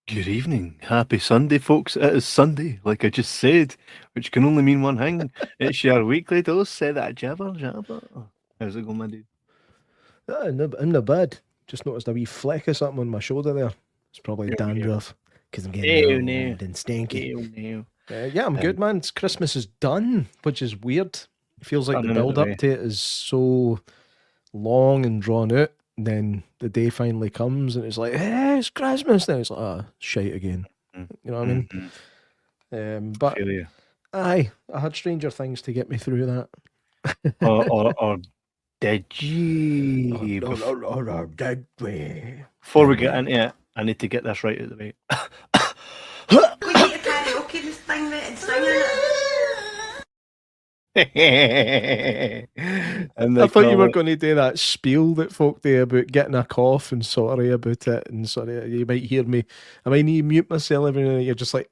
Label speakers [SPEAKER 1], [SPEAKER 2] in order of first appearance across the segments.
[SPEAKER 1] Good evening. Happy Sunday, folks. It is Sunday, like I just said, which can only mean one thing. It's your weekly dose of that jabber. How's it going, my dude?
[SPEAKER 2] I'm not bad. Just noticed a wee fleck of something on my shoulder there. It's probably dandruff because I'm getting old and stinky. Yeah, I'm good, man. Christmas is done, which is weird. It feels like the build up to it is so long and drawn out. Then the day finally comes and it's like, hey, it's Christmas. Then it's like, shite again. You know what I mean? But I had Stranger Things to get me through that.
[SPEAKER 1] or did you?
[SPEAKER 2] Did we?
[SPEAKER 1] Before we get into it, I need to get this right out of the way.
[SPEAKER 3] We need to karaoke this thing and sing it.
[SPEAKER 2] I thought you were going to do that spiel that folk do about getting a cough and sorry about it, and sorry you might hear me. I might need to mute myself every now and you're just like,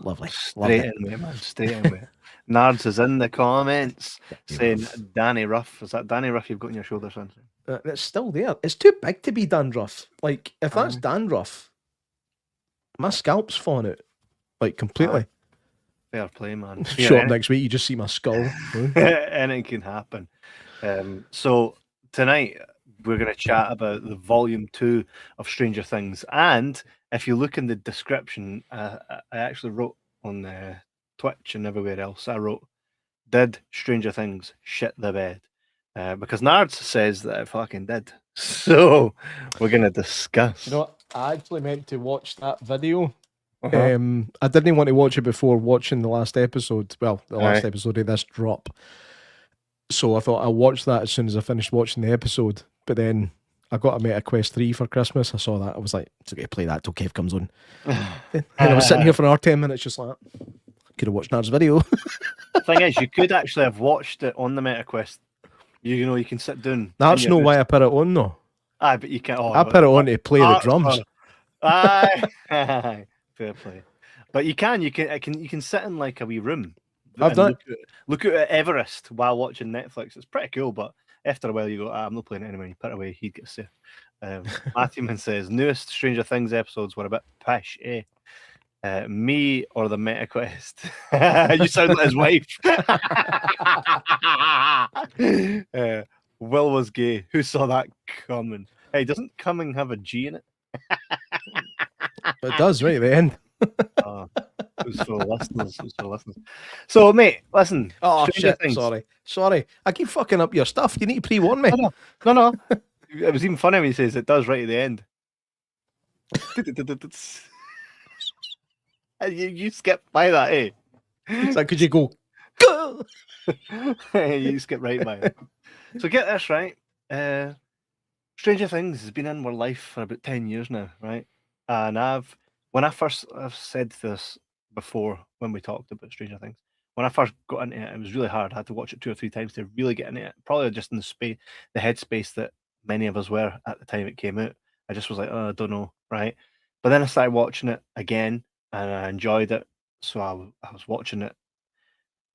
[SPEAKER 2] lovely.
[SPEAKER 1] Straight in with it, man. Straight in with it. Nards is in the comments saying Danny Ruff. Is that Danny Ruff you've got on your shoulder, son?
[SPEAKER 2] It's still there. It's too big to be dandruff. Like, if that's dandruff, my scalp's falling out. Like, completely.
[SPEAKER 1] Fair play, man.
[SPEAKER 2] Show up next week, you just see my skull.
[SPEAKER 1] Anything can happen. So tonight we're going to chat about the volume 2 of Stranger Things, and if you look in the description, I actually wrote on Twitch and everywhere else, I wrote, did Stranger Things shit the bed? Because Nards says that it fucking did. So we're going to discuss.
[SPEAKER 2] You know what? I actually meant to watch that video. I didn't want to watch it before watching the last episode. Well, the last episode of this drop. So I thought I'll watch that as soon as I finished watching the episode. But then I got a Meta Quest 3 for Christmas. I saw that. I was like, it's okay to play that till Kev comes on. And I was sitting here for another 10 minutes just like, could have watched Nard's video.
[SPEAKER 1] The thing is, you could actually have watched it on the Meta Quest. You know, you can sit down.
[SPEAKER 2] That's not why I put it on, though.
[SPEAKER 1] Aye, but you can't.
[SPEAKER 2] I put it on to play the drums.
[SPEAKER 1] Aye. Fair play, but you can sit in like a wee room.
[SPEAKER 2] I've done.
[SPEAKER 1] Look at Everest while watching Netflix. It's pretty cool, but after a while you go, I'm not playing it anymore. You put it away, he'd get sick. Matthewman says newest Stranger Things episodes were a bit pish, eh? Me or the Meta Quest? You sound like his wife. Will was gay. Who saw that coming? Hey, doesn't coming have a G in it?
[SPEAKER 2] It does, right at the end.
[SPEAKER 1] It was for listeners. So, mate, listen.
[SPEAKER 2] Oh, shit. Sorry. I keep fucking up your stuff. You need to pre-warn me.
[SPEAKER 1] No. It was even funny when he says it does right at the end. You skip by that, eh?
[SPEAKER 2] It's like, could you go?
[SPEAKER 1] You skip right by it. So get this, right? Stranger Things has been in our life for about 10 years now, right? And I've said this before when we talked about Stranger Things. When I first got into it, it was really hard. I had to watch it 2 or 3 times to really get into it. Probably just in the headspace that many of us were at the time it came out. I just was like, oh, I don't know, right? But then I started watching it again, and I enjoyed it. So I was watching it.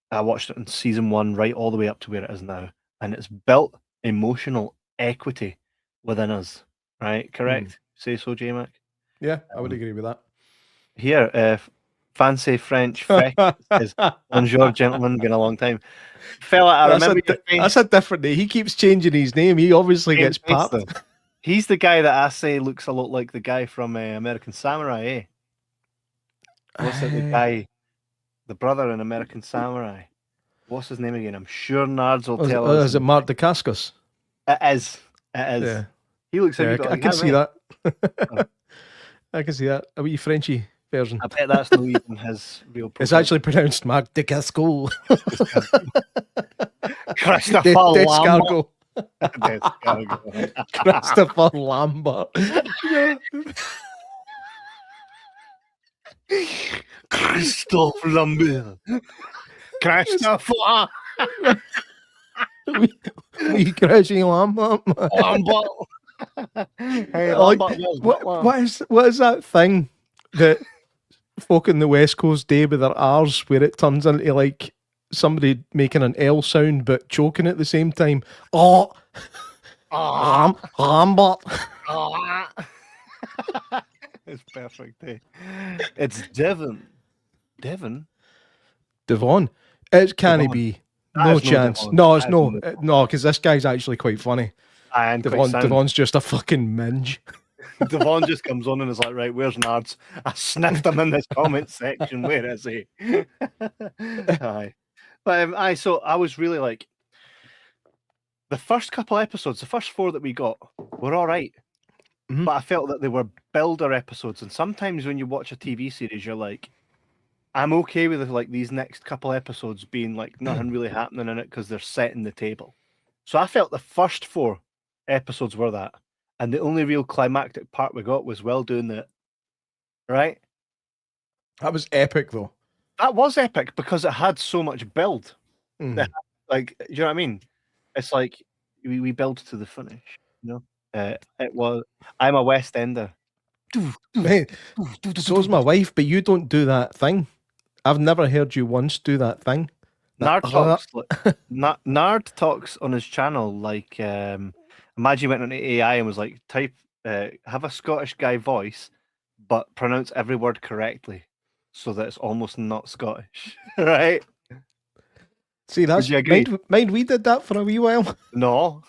[SPEAKER 1] I watched it in season 1 right all the way up to where it is now, and it's built emotional equity within us, right? Correct? Say so, J-Mac?
[SPEAKER 2] Yeah, I would agree with that.
[SPEAKER 1] Here, fancy French feck is bonjour, gentlemen, been a long time. Fella, I remember
[SPEAKER 2] that's a different name. He keeps changing his name. He obviously gets popped.
[SPEAKER 1] He's the guy that I say looks a lot like the guy from American Samurai, eh? What's it, the the brother in American Samurai. What's his name again? I'm sure Nards will tell us.
[SPEAKER 2] Is it Mark Dacascos?
[SPEAKER 1] It is. It is.
[SPEAKER 2] Yeah.
[SPEAKER 1] He looks a
[SPEAKER 2] Yeah,
[SPEAKER 1] wee bit
[SPEAKER 2] I
[SPEAKER 1] like
[SPEAKER 2] can
[SPEAKER 1] him,
[SPEAKER 2] see
[SPEAKER 1] eh?
[SPEAKER 2] that. I can see that. A wee Frenchy version.
[SPEAKER 1] I bet that's not even his real profile.
[SPEAKER 2] It's actually pronounced Mark Dacascos.
[SPEAKER 1] Christopher Lambert.
[SPEAKER 2] Descargo. Christopher Lambert.
[SPEAKER 1] Christophe Lambert. Christopher
[SPEAKER 2] Wee Crashing Lambert.
[SPEAKER 1] Lambert. Hey,
[SPEAKER 2] Like,
[SPEAKER 1] Lambert
[SPEAKER 2] what is that thing that folk in the West Coast do with their R's where it turns into like somebody making an L sound but choking at the same time? Oh, Lambert.
[SPEAKER 1] It's perfect, eh? It's Devon. Devon?
[SPEAKER 2] Devon. It can't
[SPEAKER 1] Devon.
[SPEAKER 2] be.
[SPEAKER 1] That
[SPEAKER 2] No
[SPEAKER 1] is no
[SPEAKER 2] chance.
[SPEAKER 1] Devon.
[SPEAKER 2] No, it's
[SPEAKER 1] That is
[SPEAKER 2] no.
[SPEAKER 1] no
[SPEAKER 2] No, because this guy's actually quite funny.
[SPEAKER 1] And quite sound.
[SPEAKER 2] Devon's just a fucking minge.
[SPEAKER 1] Devon just comes on and is like, right, where's Nards? I sniffed him in this comment section. Where is he? Aye. But so I was really like, the first couple episodes, the first 4 that we got were all right.
[SPEAKER 2] Mhm.
[SPEAKER 1] But I felt that they were builder episodes. And sometimes when you watch a TV series, you're like, I'm okay with like these next couple episodes being like nothing really happening in it because they're setting the table. So I felt the first 4 episodes were that. And the only real climactic part we got was Will doing that. Right?
[SPEAKER 2] That was epic, though.
[SPEAKER 1] That was epic because it had so much build.
[SPEAKER 2] Mm.
[SPEAKER 1] Like, do you know what I mean? It's like we build to the finish. You know? It was. I'm a West Ender.
[SPEAKER 2] Mate, so's my wife, but you don't do that thing. I've never heard you once do that thing.
[SPEAKER 1] Nard talks. Nard talks on his channel like. Imagine you went on AI and was like, type, have a Scottish guy voice, but pronounce every word correctly, so that it's almost not Scottish, right?
[SPEAKER 2] See, that's
[SPEAKER 1] Would you agree?
[SPEAKER 2] mind we did that for a wee while.
[SPEAKER 1] No.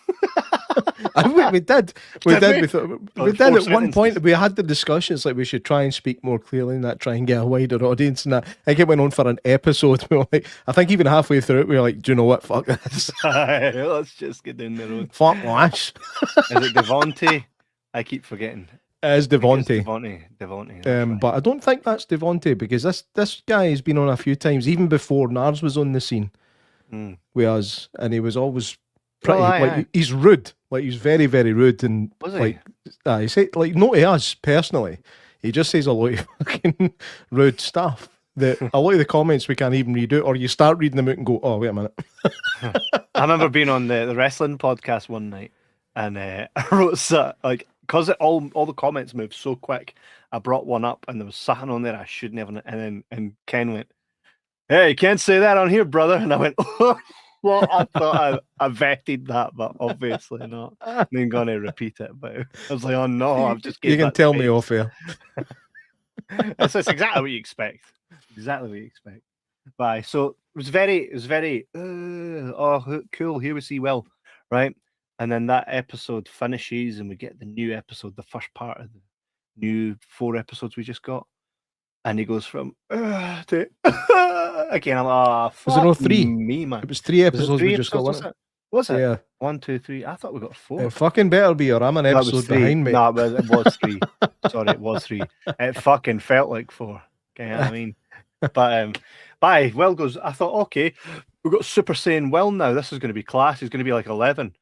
[SPEAKER 2] we did. We
[SPEAKER 1] Did
[SPEAKER 2] did.
[SPEAKER 1] we?
[SPEAKER 2] We thought we
[SPEAKER 1] Like
[SPEAKER 2] did
[SPEAKER 1] 4
[SPEAKER 2] at one point.
[SPEAKER 1] sentences.
[SPEAKER 2] We had the discussions like we should try and speak more clearly and that try and get a wider audience and that. I think it went on for an episode. We were like, I think even halfway through it, we were like, do you know what? Fuck this.
[SPEAKER 1] Let's just get down the road.
[SPEAKER 2] Fuck this.
[SPEAKER 1] Is it Devontae? I keep forgetting.
[SPEAKER 2] As Devontae.
[SPEAKER 1] Devontae. That's right.
[SPEAKER 2] But I don't think that's Devontae because this guy has been on a few times, even before Nars was on the scene with us, and he was always pretty
[SPEAKER 1] aye.
[SPEAKER 2] he's rude. Like he's very, very rude and
[SPEAKER 1] Was he?
[SPEAKER 2] like he said like not to us personally. He just says a lot of fucking rude stuff. That a lot of the comments we can't even read out, or you start reading them out and go, oh wait a minute.
[SPEAKER 1] I remember being on the wrestling podcast one night, and I wrote like because all the comments moved so quick. I brought one up, and there was something on there I shouldn't have. And Ken went, "Hey, you can't say that on here, brother." And I went, "Oh, well, I thought I vetted that, but obviously not." And then going to repeat it, but I was like, "Oh no, I've just."
[SPEAKER 2] You can tell me off air.
[SPEAKER 1] It's exactly what you expect. Exactly what you expect. Bye. So it was very, cool. Here we see Will, right? And then that episode finishes, and we get the new episode, the first part of the new 4 episodes we just got. And he goes from to again. I'm
[SPEAKER 2] Was there no 3?
[SPEAKER 1] Me, man.
[SPEAKER 2] It was 3
[SPEAKER 1] Was it
[SPEAKER 2] episodes
[SPEAKER 1] 3
[SPEAKER 2] we just got.
[SPEAKER 1] episodes,
[SPEAKER 2] Wasn't
[SPEAKER 1] was it?
[SPEAKER 2] Yeah.
[SPEAKER 1] 1, 2, 3. I thought we got 4.
[SPEAKER 2] It fucking better be, or I'm an
[SPEAKER 1] No, it was
[SPEAKER 2] episode
[SPEAKER 1] 3.
[SPEAKER 2] behind me.
[SPEAKER 1] No, it was 3. Sorry, it was 3. It fucking felt like 4. Okay, you know what I mean? But bye. Will goes, I thought, okay, we've got Super Saiyan Will now. This is going to be class. He's going to be like 11.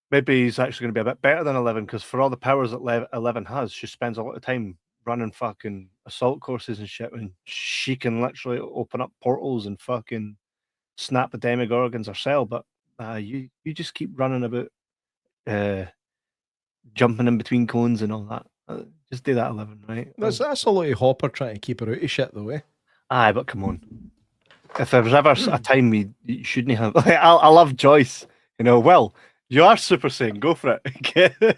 [SPEAKER 1] Maybe he's actually going to be a bit better than 11 because for all the powers that 11 has, she spends a lot of time running fucking assault courses and shit, and she can literally open up portals and fucking snap the demigorgons herself. But you just keep running about, jumping in between cones and all that. Just do that 11, right?
[SPEAKER 2] That's a lot of Hopper trying to keep her out of shit, though, eh?
[SPEAKER 1] Aye, but come on. If there was ever a time you shouldn't have, I love Joyce. You know, Will, you are Super Saiyan. Go for it.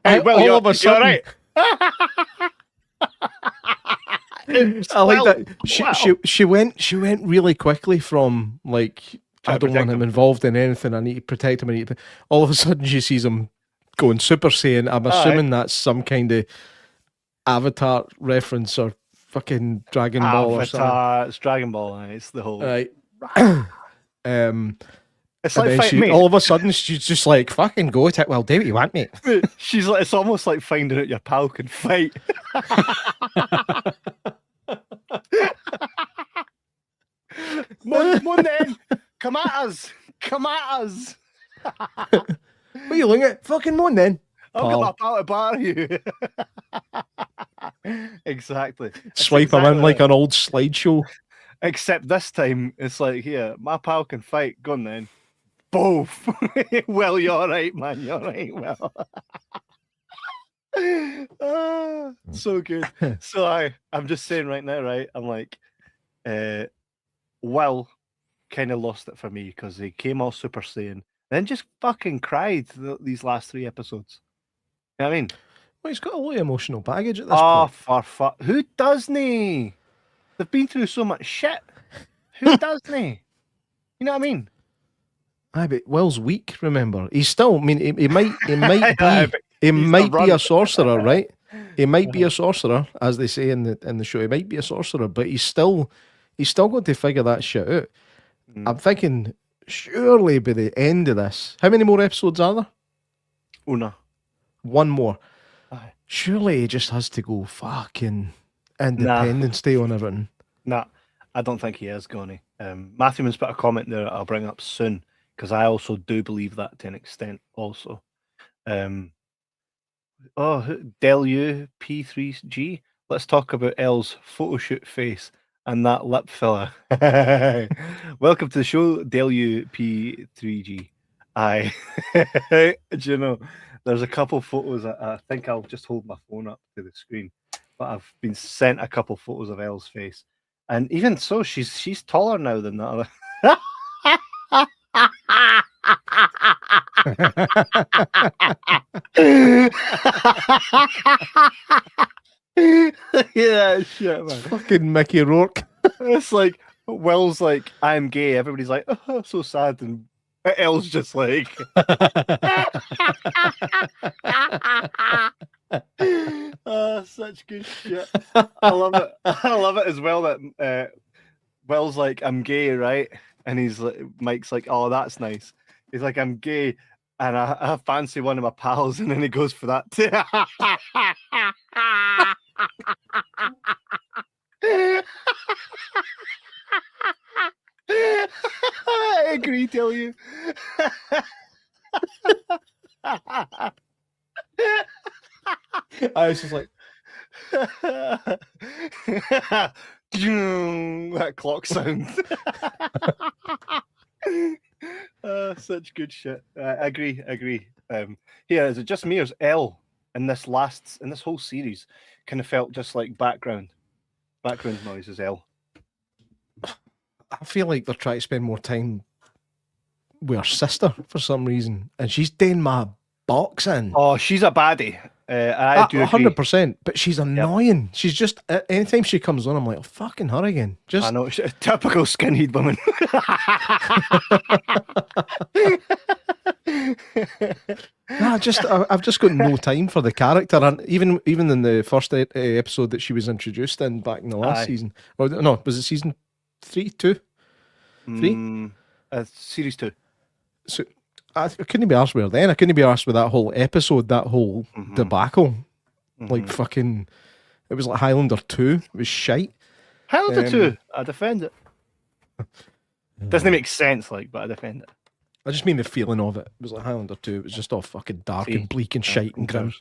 [SPEAKER 1] Hey, Will,
[SPEAKER 2] all
[SPEAKER 1] you're,
[SPEAKER 2] of a sudden,
[SPEAKER 1] you're right.
[SPEAKER 2] I like that. She went really quickly from like
[SPEAKER 1] Trying
[SPEAKER 2] I
[SPEAKER 1] to
[SPEAKER 2] don't want
[SPEAKER 1] protect
[SPEAKER 2] him
[SPEAKER 1] him.
[SPEAKER 2] involved in anything. I need to protect him. All of a sudden, she sees him going Super Saiyan. I'm assuming that's some kind of Avatar reference or fucking Dragon Ball or something.
[SPEAKER 1] Avatar, it's Dragon Ball, it's the whole.
[SPEAKER 2] Right.
[SPEAKER 1] It's
[SPEAKER 2] And
[SPEAKER 1] like
[SPEAKER 2] then
[SPEAKER 1] mate.
[SPEAKER 2] all of a sudden she's just like, fucking go to it. Well, do what you want, mate.
[SPEAKER 1] She's like, it's almost like finding out your pal can fight. Mon then, come at us. Come at us.
[SPEAKER 2] What are you looking at? Fucking Mon then.
[SPEAKER 1] I'll get my pal to bar you. Exactly.
[SPEAKER 2] Swipe him in like an old slideshow.
[SPEAKER 1] Except this time, it's like, here, my pal can fight. Go on then. Both. Well, you're right, man. You're right. Well. So good. So I'm just saying right now, right? I'm like, Will kind of lost it for me because he came all Super Saiyan, then just fucking cried these last 3 episodes. You know what I mean?
[SPEAKER 2] Well, he's got a lot of emotional baggage at this point.
[SPEAKER 1] For fuck. Who doesn't he? They've been through so much shit. Who doesn't he? You know what I mean?
[SPEAKER 2] Aye, but Will's weak, remember. He's still, I mean, he might be a sorcerer, right? He might be a sorcerer, as they say in the show. He might be a sorcerer, but he's still going to figure that shit out. I'm thinking, surely by the end of this, how many more episodes are there?
[SPEAKER 1] Una.
[SPEAKER 2] One more.
[SPEAKER 1] Aye.
[SPEAKER 2] Surely he just has to go fucking Independence Day on everything.
[SPEAKER 1] Nah, I don't think he is going to. Matthewman's put a comment there I'll bring up soon, because I also do believe that to an extent also. Delu P3G. Let's talk about Elle's photoshoot face and that lip filler. Welcome to the show, Delu P3G. Do you know, there's a couple photos. I think I'll just hold my phone up to the screen, but I've been sent a couple photos of Elle's face, and even so, she's taller now than the other. Yeah, shit, man.
[SPEAKER 2] Fucking Mickey Rourke.
[SPEAKER 1] It's like Will's like, I'm gay. Everybody's like, oh, so sad, and Elle's just like, oh, such good shit. I love it. I love it as well that Will's like, I'm gay, right? And he's like, Mike's like, oh, that's nice. He's like, I'm gay, and I fancy one of my pals, and then he goes for that too. I agree, tell you.
[SPEAKER 2] I was just like,
[SPEAKER 1] that clock sound. Such good shit. I agree. Here, is it just me or is Elle in this whole series kind of felt just like background noise as Elle?
[SPEAKER 2] I feel like they're trying to spend more time with her sister for some reason, and she's doing my box in.
[SPEAKER 1] Oh, she's a baddie. I do agree.
[SPEAKER 2] 100%, but she's annoying. Yep. She's just, anytime she comes on, I'm like, oh, fucking her again. Just,
[SPEAKER 1] I know, she's a typical skinhead woman.
[SPEAKER 2] I've just got no time for the character, and even in the first episode that she was introduced in back in the last season, or no, was it season 3?
[SPEAKER 1] Series 2.
[SPEAKER 2] So I couldn't be arsed with her then. I couldn't be arsed with that whole episode, that whole debacle. Like fucking, it was like Highlander 2. It was shite.
[SPEAKER 1] Highlander 2, I defend it. Doesn't make sense, but I defend it.
[SPEAKER 2] I just mean the feeling of it. It was like Highlander 2. It was just all fucking dark and bleak and shite and grim.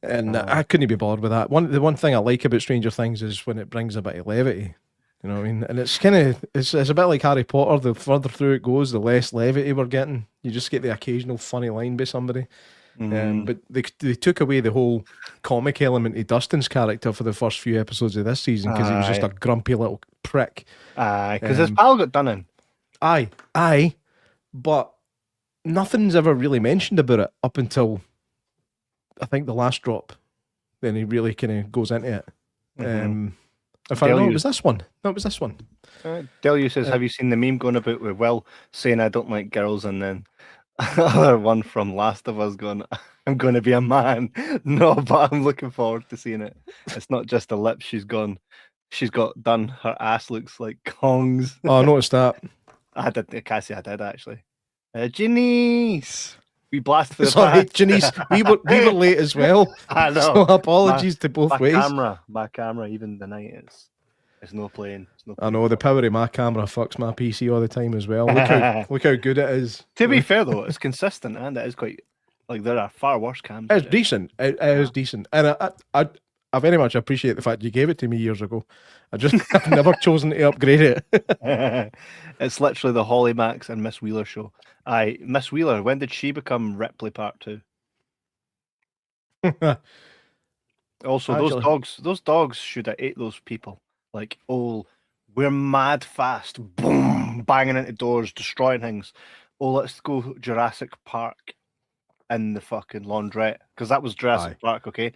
[SPEAKER 2] And I couldn't be bothered with that. The one thing I like about Stranger Things is when it brings a bit of levity. You know what I mean? And it's kind of, it's a bit like Harry Potter. The further through it goes, the less levity we're getting. You just get the occasional funny line by somebody. But they took away the whole comic element of Dustin's character for the first few episodes of this season because he was just a grumpy little prick.
[SPEAKER 1] Because his pal got done in.
[SPEAKER 2] Aye. But nothing's ever really mentioned about it up until, I think, the last drop. Then he really kind of goes into it. If I know, it was this one. No, it was this one.
[SPEAKER 1] Delia says, have you seen the meme going about with Will saying I don't like girls, and then Another one from Last of Us going, I'm going to be a man. No, but I'm looking forward to seeing it. It's not just a lip she's got done. Her ass looks like Kong's.
[SPEAKER 2] Oh, I noticed that.
[SPEAKER 1] I can't say I did actually. Janice! We blast for the
[SPEAKER 2] Sorry,
[SPEAKER 1] past.
[SPEAKER 2] Janice, we were late as well.
[SPEAKER 1] I know.
[SPEAKER 2] So apologies to both ways.
[SPEAKER 1] My camera, even the night it's no playing.
[SPEAKER 2] I know the power of my camera fucks my PC all the time as well. Look how good it is.
[SPEAKER 1] To be fair though, it's consistent and it is quite like there are far worse cams.
[SPEAKER 2] It's decent. It is decent, and I very much appreciate the fact you gave it to me years ago. I've never chosen to upgrade it.
[SPEAKER 1] It's literally the Holly Max and Miss Wheeler show. Miss Wheeler, when did she become Ripley Part 2? Also, those dogs should have ate those people. Like, oh, we're mad fast, boom, banging into doors, destroying things. Oh, let's go Jurassic Park in the fucking laundrette, because that was Jurassic Park, okay?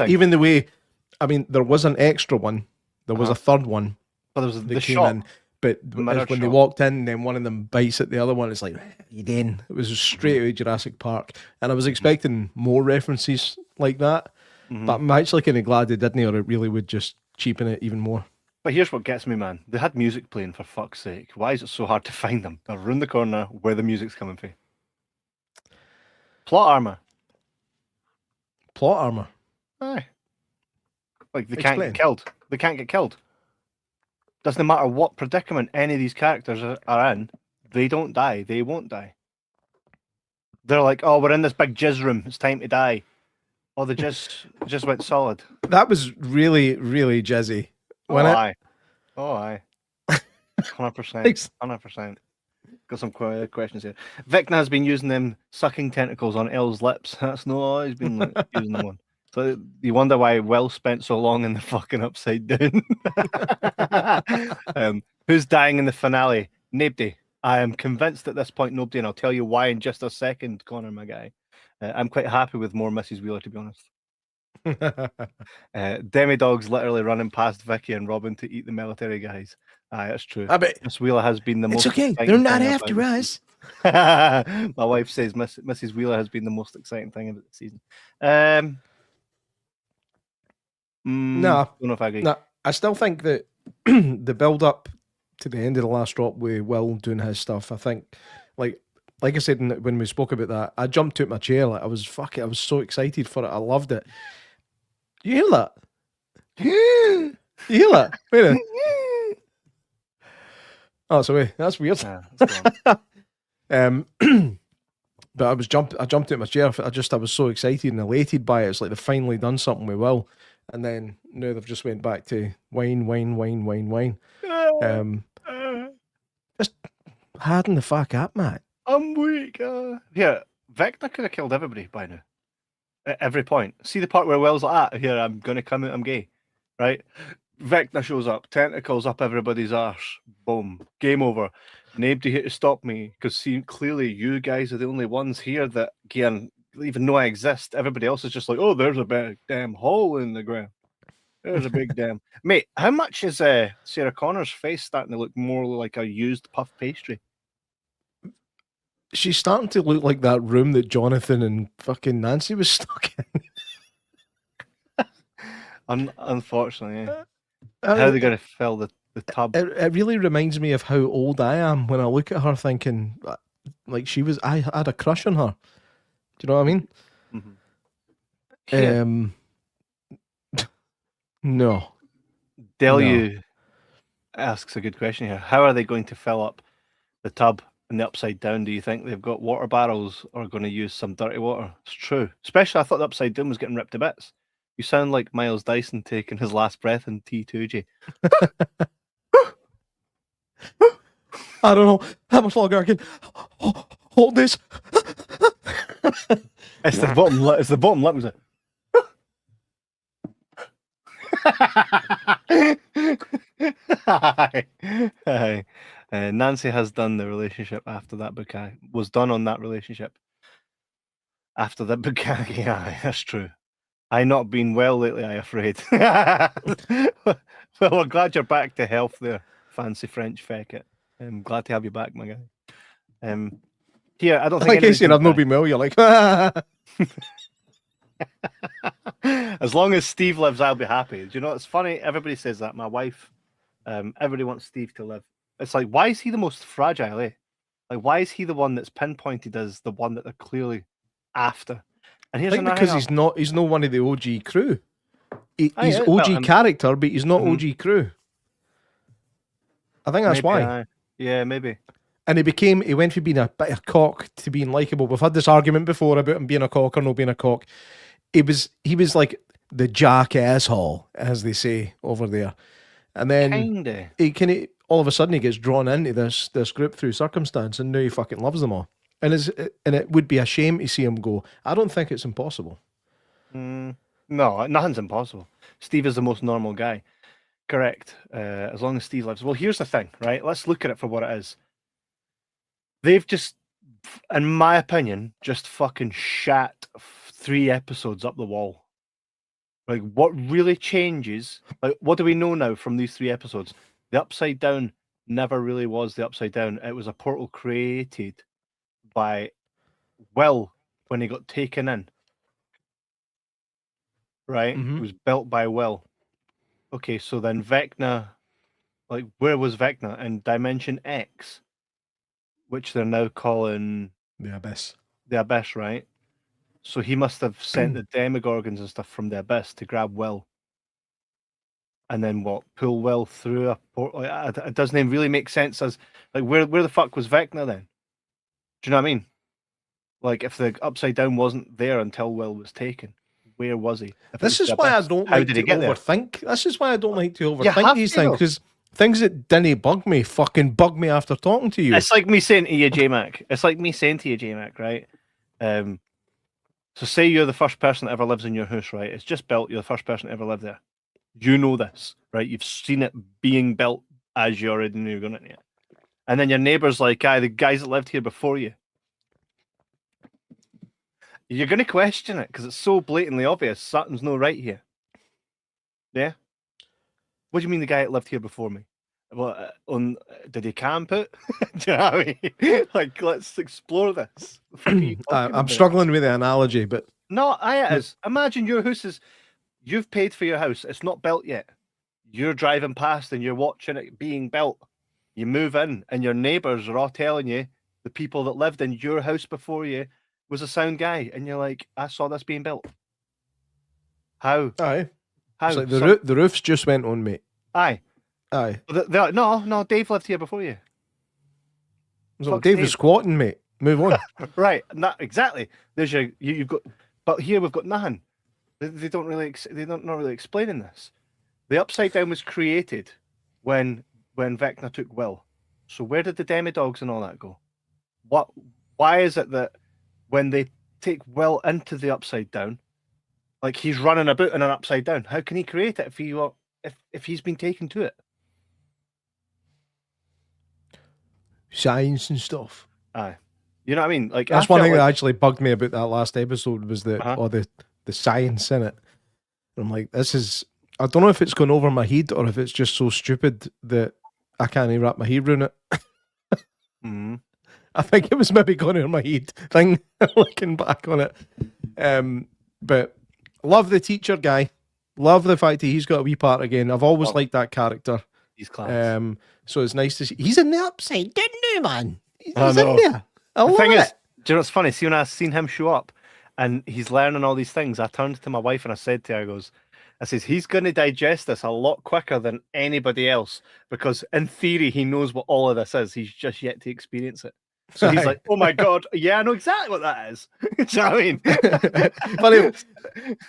[SPEAKER 2] Even the way, I mean, there was an extra one. There was a third one.
[SPEAKER 1] But there was
[SPEAKER 2] the shop. But when they walked in, then one of them bites at the other one. It's like, you then. It was straight out of Jurassic Park. And I was expecting more references like that. But I'm actually kind of glad they didn't, or it really would just cheapen it even more.
[SPEAKER 1] But here's what gets me, man. They had music playing, for fuck's sake. Why is it so hard to find them? They're around the corner where the music's coming from. Plot armor. Aye. Like, they can't get killed. They can't get killed. Doesn't matter what predicament any of these characters are in, they don't die. They won't die. They're like, oh, we're in this big jizz room. It's time to die. Oh, the jizz just went solid.
[SPEAKER 2] That was really, really jizzy.
[SPEAKER 1] Aye. 100%. 100%. Got some questions here. Vecna has been using them sucking tentacles on Elle's lips. That's no, he's been using them one. So you wonder why Will spent so long in the fucking Upside Down. Who's dying in the finale? Nobody. I am convinced at this point nobody, and I'll tell you why in just a second, Connor, my guy. I'm quite happy with more Mrs. Wheeler, to be honest. Demi-Dog's literally running past Vicky and Robin to eat the military guys. Aye, that's true. Miss Wheeler has been the most.
[SPEAKER 2] It's okay. They're not after us.
[SPEAKER 1] My wife says Mrs. Wheeler has been the most exciting thing about the season.
[SPEAKER 2] No,
[SPEAKER 1] don't know if I agree.
[SPEAKER 2] No, I still think that the build up to the end of the last drop with Will doing his stuff, I think, like I said when we spoke about that, I jumped out my chair. Like I was so excited for it. I loved it. You hear that? You hear that? Wait a minute. Oh, sorry, that's weird.
[SPEAKER 1] Yeah,
[SPEAKER 2] but I jumped out my chair. I was so excited and elated by it. It's like they've finally done something with Will. And then now they've just went back to wine. Just harden the fuck up, Matt.
[SPEAKER 1] I'm weak. Yeah, Vecna could have killed everybody by now. At every point. See the part where Will's like, here, I'm going to come out, I'm gay. Right? Vecna shows up, tentacles up everybody's arse. Boom. Game over. Nobody here to stop me, because clearly you guys are the only ones here that even know I exist. Everybody else is just like, oh, there's a big damn hole in the ground. There's a big damn... Mate, how much is Sarah Connor's face starting to look more like a used puff pastry?
[SPEAKER 2] She's starting to look like that room that Jonathan and fucking Nancy was stuck in. Unfortunately, yeah. How are they going to fill the tub? It really reminds me of how old I am when I look at her thinking, like I had a crush on her. Do you know what I mean?
[SPEAKER 1] Mm-hmm.
[SPEAKER 2] No.
[SPEAKER 1] Delu asks a good question here. How are they going to fill up the tub in the Upside Down? Do you think they've got water barrels or are going to use some dirty water? It's true. Especially, I thought the Upside Down was getting ripped to bits. You sound like Miles Dyson taking his last breath in T2G.
[SPEAKER 2] I don't know how much longer I can hold this.
[SPEAKER 1] It's the bottom lip. It's the bottom lip. Was it? Hi. Nancy has done the relationship after that bouquet. Was done on that relationship after that bouquet. Yeah, that's true. I not been well lately, I afraid. Well, we're glad you're back to health there, fancy French feck it. I'm glad to have you back, my guy. Here, I don't think
[SPEAKER 2] Like I
[SPEAKER 1] anybody's
[SPEAKER 2] said,
[SPEAKER 1] gonna
[SPEAKER 2] I've not
[SPEAKER 1] die.
[SPEAKER 2] been well. You're like,
[SPEAKER 1] As long as Steve lives, I'll be happy. Do you know what's funny? Everybody says that. My wife, everybody wants Steve to live. It's like, why is he the most fragile, eh? Like, why is he the one that's pinpointed as the one that they're clearly after? And
[SPEAKER 2] I
[SPEAKER 1] here's
[SPEAKER 2] think
[SPEAKER 1] another
[SPEAKER 2] because
[SPEAKER 1] thing
[SPEAKER 2] he's not one of the OG crew. He's
[SPEAKER 1] yeah,
[SPEAKER 2] OG
[SPEAKER 1] well,
[SPEAKER 2] character, but he's not
[SPEAKER 1] Mhm.
[SPEAKER 2] OG crew. I think that's
[SPEAKER 1] maybe
[SPEAKER 2] why.
[SPEAKER 1] yeah, maybe.
[SPEAKER 2] And he went from being a bit of a cock to being likable. We've had this argument before about him being a cock or not being a cock. He was like the jack asshole, as they say over there. And then
[SPEAKER 1] Kinda.
[SPEAKER 2] he all of a sudden he gets drawn into this group through circumstance, and now he fucking loves them all. And it would be a shame to see him go. I don't think it's impossible.
[SPEAKER 1] No, nothing's impossible. Steve is the most normal guy. Correct. As long as Steve lives. Well, here's the thing, right? Let's look at it for what it is. They've just, in my opinion, just fucking shat 3 episodes up the wall. Like, what really changes? Like, what do we know now from these 3 episodes? The Upside Down never really was the Upside Down. It was a portal created by Will when he got taken in. Right?
[SPEAKER 2] Mhm.
[SPEAKER 1] It was built by Will. Okay, so then Vecna, like, where was Vecna? In Dimension X, which they're now calling
[SPEAKER 2] The Abyss.
[SPEAKER 1] the Abyss, right? So he must have sent the Demogorgons and stuff from the Abyss to grab Will. And then what? Pull Will through a portal? Like, it doesn't even really make sense as, like, where the fuck was Vecna then? Do you know what I mean? Like, if the Upside Down wasn't there until Will was taken, where was he? If it
[SPEAKER 2] This
[SPEAKER 1] was
[SPEAKER 2] is
[SPEAKER 1] the
[SPEAKER 2] why I
[SPEAKER 1] Abyss,
[SPEAKER 2] don't
[SPEAKER 1] how
[SPEAKER 2] like
[SPEAKER 1] did
[SPEAKER 2] to
[SPEAKER 1] he get there?
[SPEAKER 2] overthink. This is why I don't like to
[SPEAKER 1] have
[SPEAKER 2] overthink these
[SPEAKER 1] to,
[SPEAKER 2] things,
[SPEAKER 1] though.
[SPEAKER 2] because things that didn't bug me fucking bug me after talking to you.
[SPEAKER 1] It's like me saying to you, J-Mac. It's like me saying to you, J-Mac, right? So say you're the first person that ever lives in your house, right? It's just built. You're the first person to ever live there. You know this, right? You've seen it being built as you already knew you were going into it. And then your neighbour's like, the guys that lived here before you. You're going to question it because it's so blatantly obvious. Something's no right here. Yeah? What do you mean the guy that lived here before me? Well, did he camp it? Do you know what I mean? Like, let's explore this. The fuck are you talking
[SPEAKER 2] I'm
[SPEAKER 1] about?
[SPEAKER 2] struggling with the analogy, but
[SPEAKER 1] No, it is. Imagine your house is, you've paid for your house. It's not built yet. You're driving past and you're watching it being built. You move in and your neighbours are all telling you the people that lived in your house before you was a sound guy. And you're like, I saw this being built. How?
[SPEAKER 2] aye,
[SPEAKER 1] How?
[SPEAKER 2] it's like the roofs just went on, mate.
[SPEAKER 1] Aye.
[SPEAKER 2] Aye,
[SPEAKER 1] No, Dave lived here before you.
[SPEAKER 2] so
[SPEAKER 1] Fuck's
[SPEAKER 2] Dave
[SPEAKER 1] Dave.
[SPEAKER 2] was squatting, mate. Move on.
[SPEAKER 1] Right, not exactly. There's you've got, but here we've got nothing. They don't really not really explaining this. The Upside Down was created when Vecna took Will. So where did the demidogs and all that go? Why is it that when they take Will into the Upside Down, like he's running about in an Upside Down? How can he create it if he's been taken to it?
[SPEAKER 2] Science and stuff.
[SPEAKER 1] Aye, you know what I mean. Like
[SPEAKER 2] That's
[SPEAKER 1] I
[SPEAKER 2] one
[SPEAKER 1] felt
[SPEAKER 2] thing that
[SPEAKER 1] like,
[SPEAKER 2] actually bugged me about that last episode was the science in it. And I'm like, this is. I don't know if it's going over my head or if it's just so stupid that I can't even wrap my head around it.
[SPEAKER 1] Mhm.
[SPEAKER 2] I think it was maybe going over my head thing, looking back on it. But love the teacher guy. Love the fact that he's got a wee part again. I've always
[SPEAKER 1] Love
[SPEAKER 2] liked that character.
[SPEAKER 1] He's class.
[SPEAKER 2] So it's nice to see. He's in the Upside Down now, man. He's
[SPEAKER 1] I
[SPEAKER 2] in
[SPEAKER 1] know.
[SPEAKER 2] there. I
[SPEAKER 1] The
[SPEAKER 2] love
[SPEAKER 1] thing
[SPEAKER 2] it.
[SPEAKER 1] is, do you know what's funny? See, when I seen him show up and he's learning all these things, I turned to my wife and I said to her, I says, he's going to digest this a lot quicker than anybody else because in theory, he knows what all of this is. He's just yet to experience it. So he's
[SPEAKER 2] Aye.
[SPEAKER 1] like, oh my God, yeah, I know exactly what that is. Do you know what I mean?
[SPEAKER 2] Funny,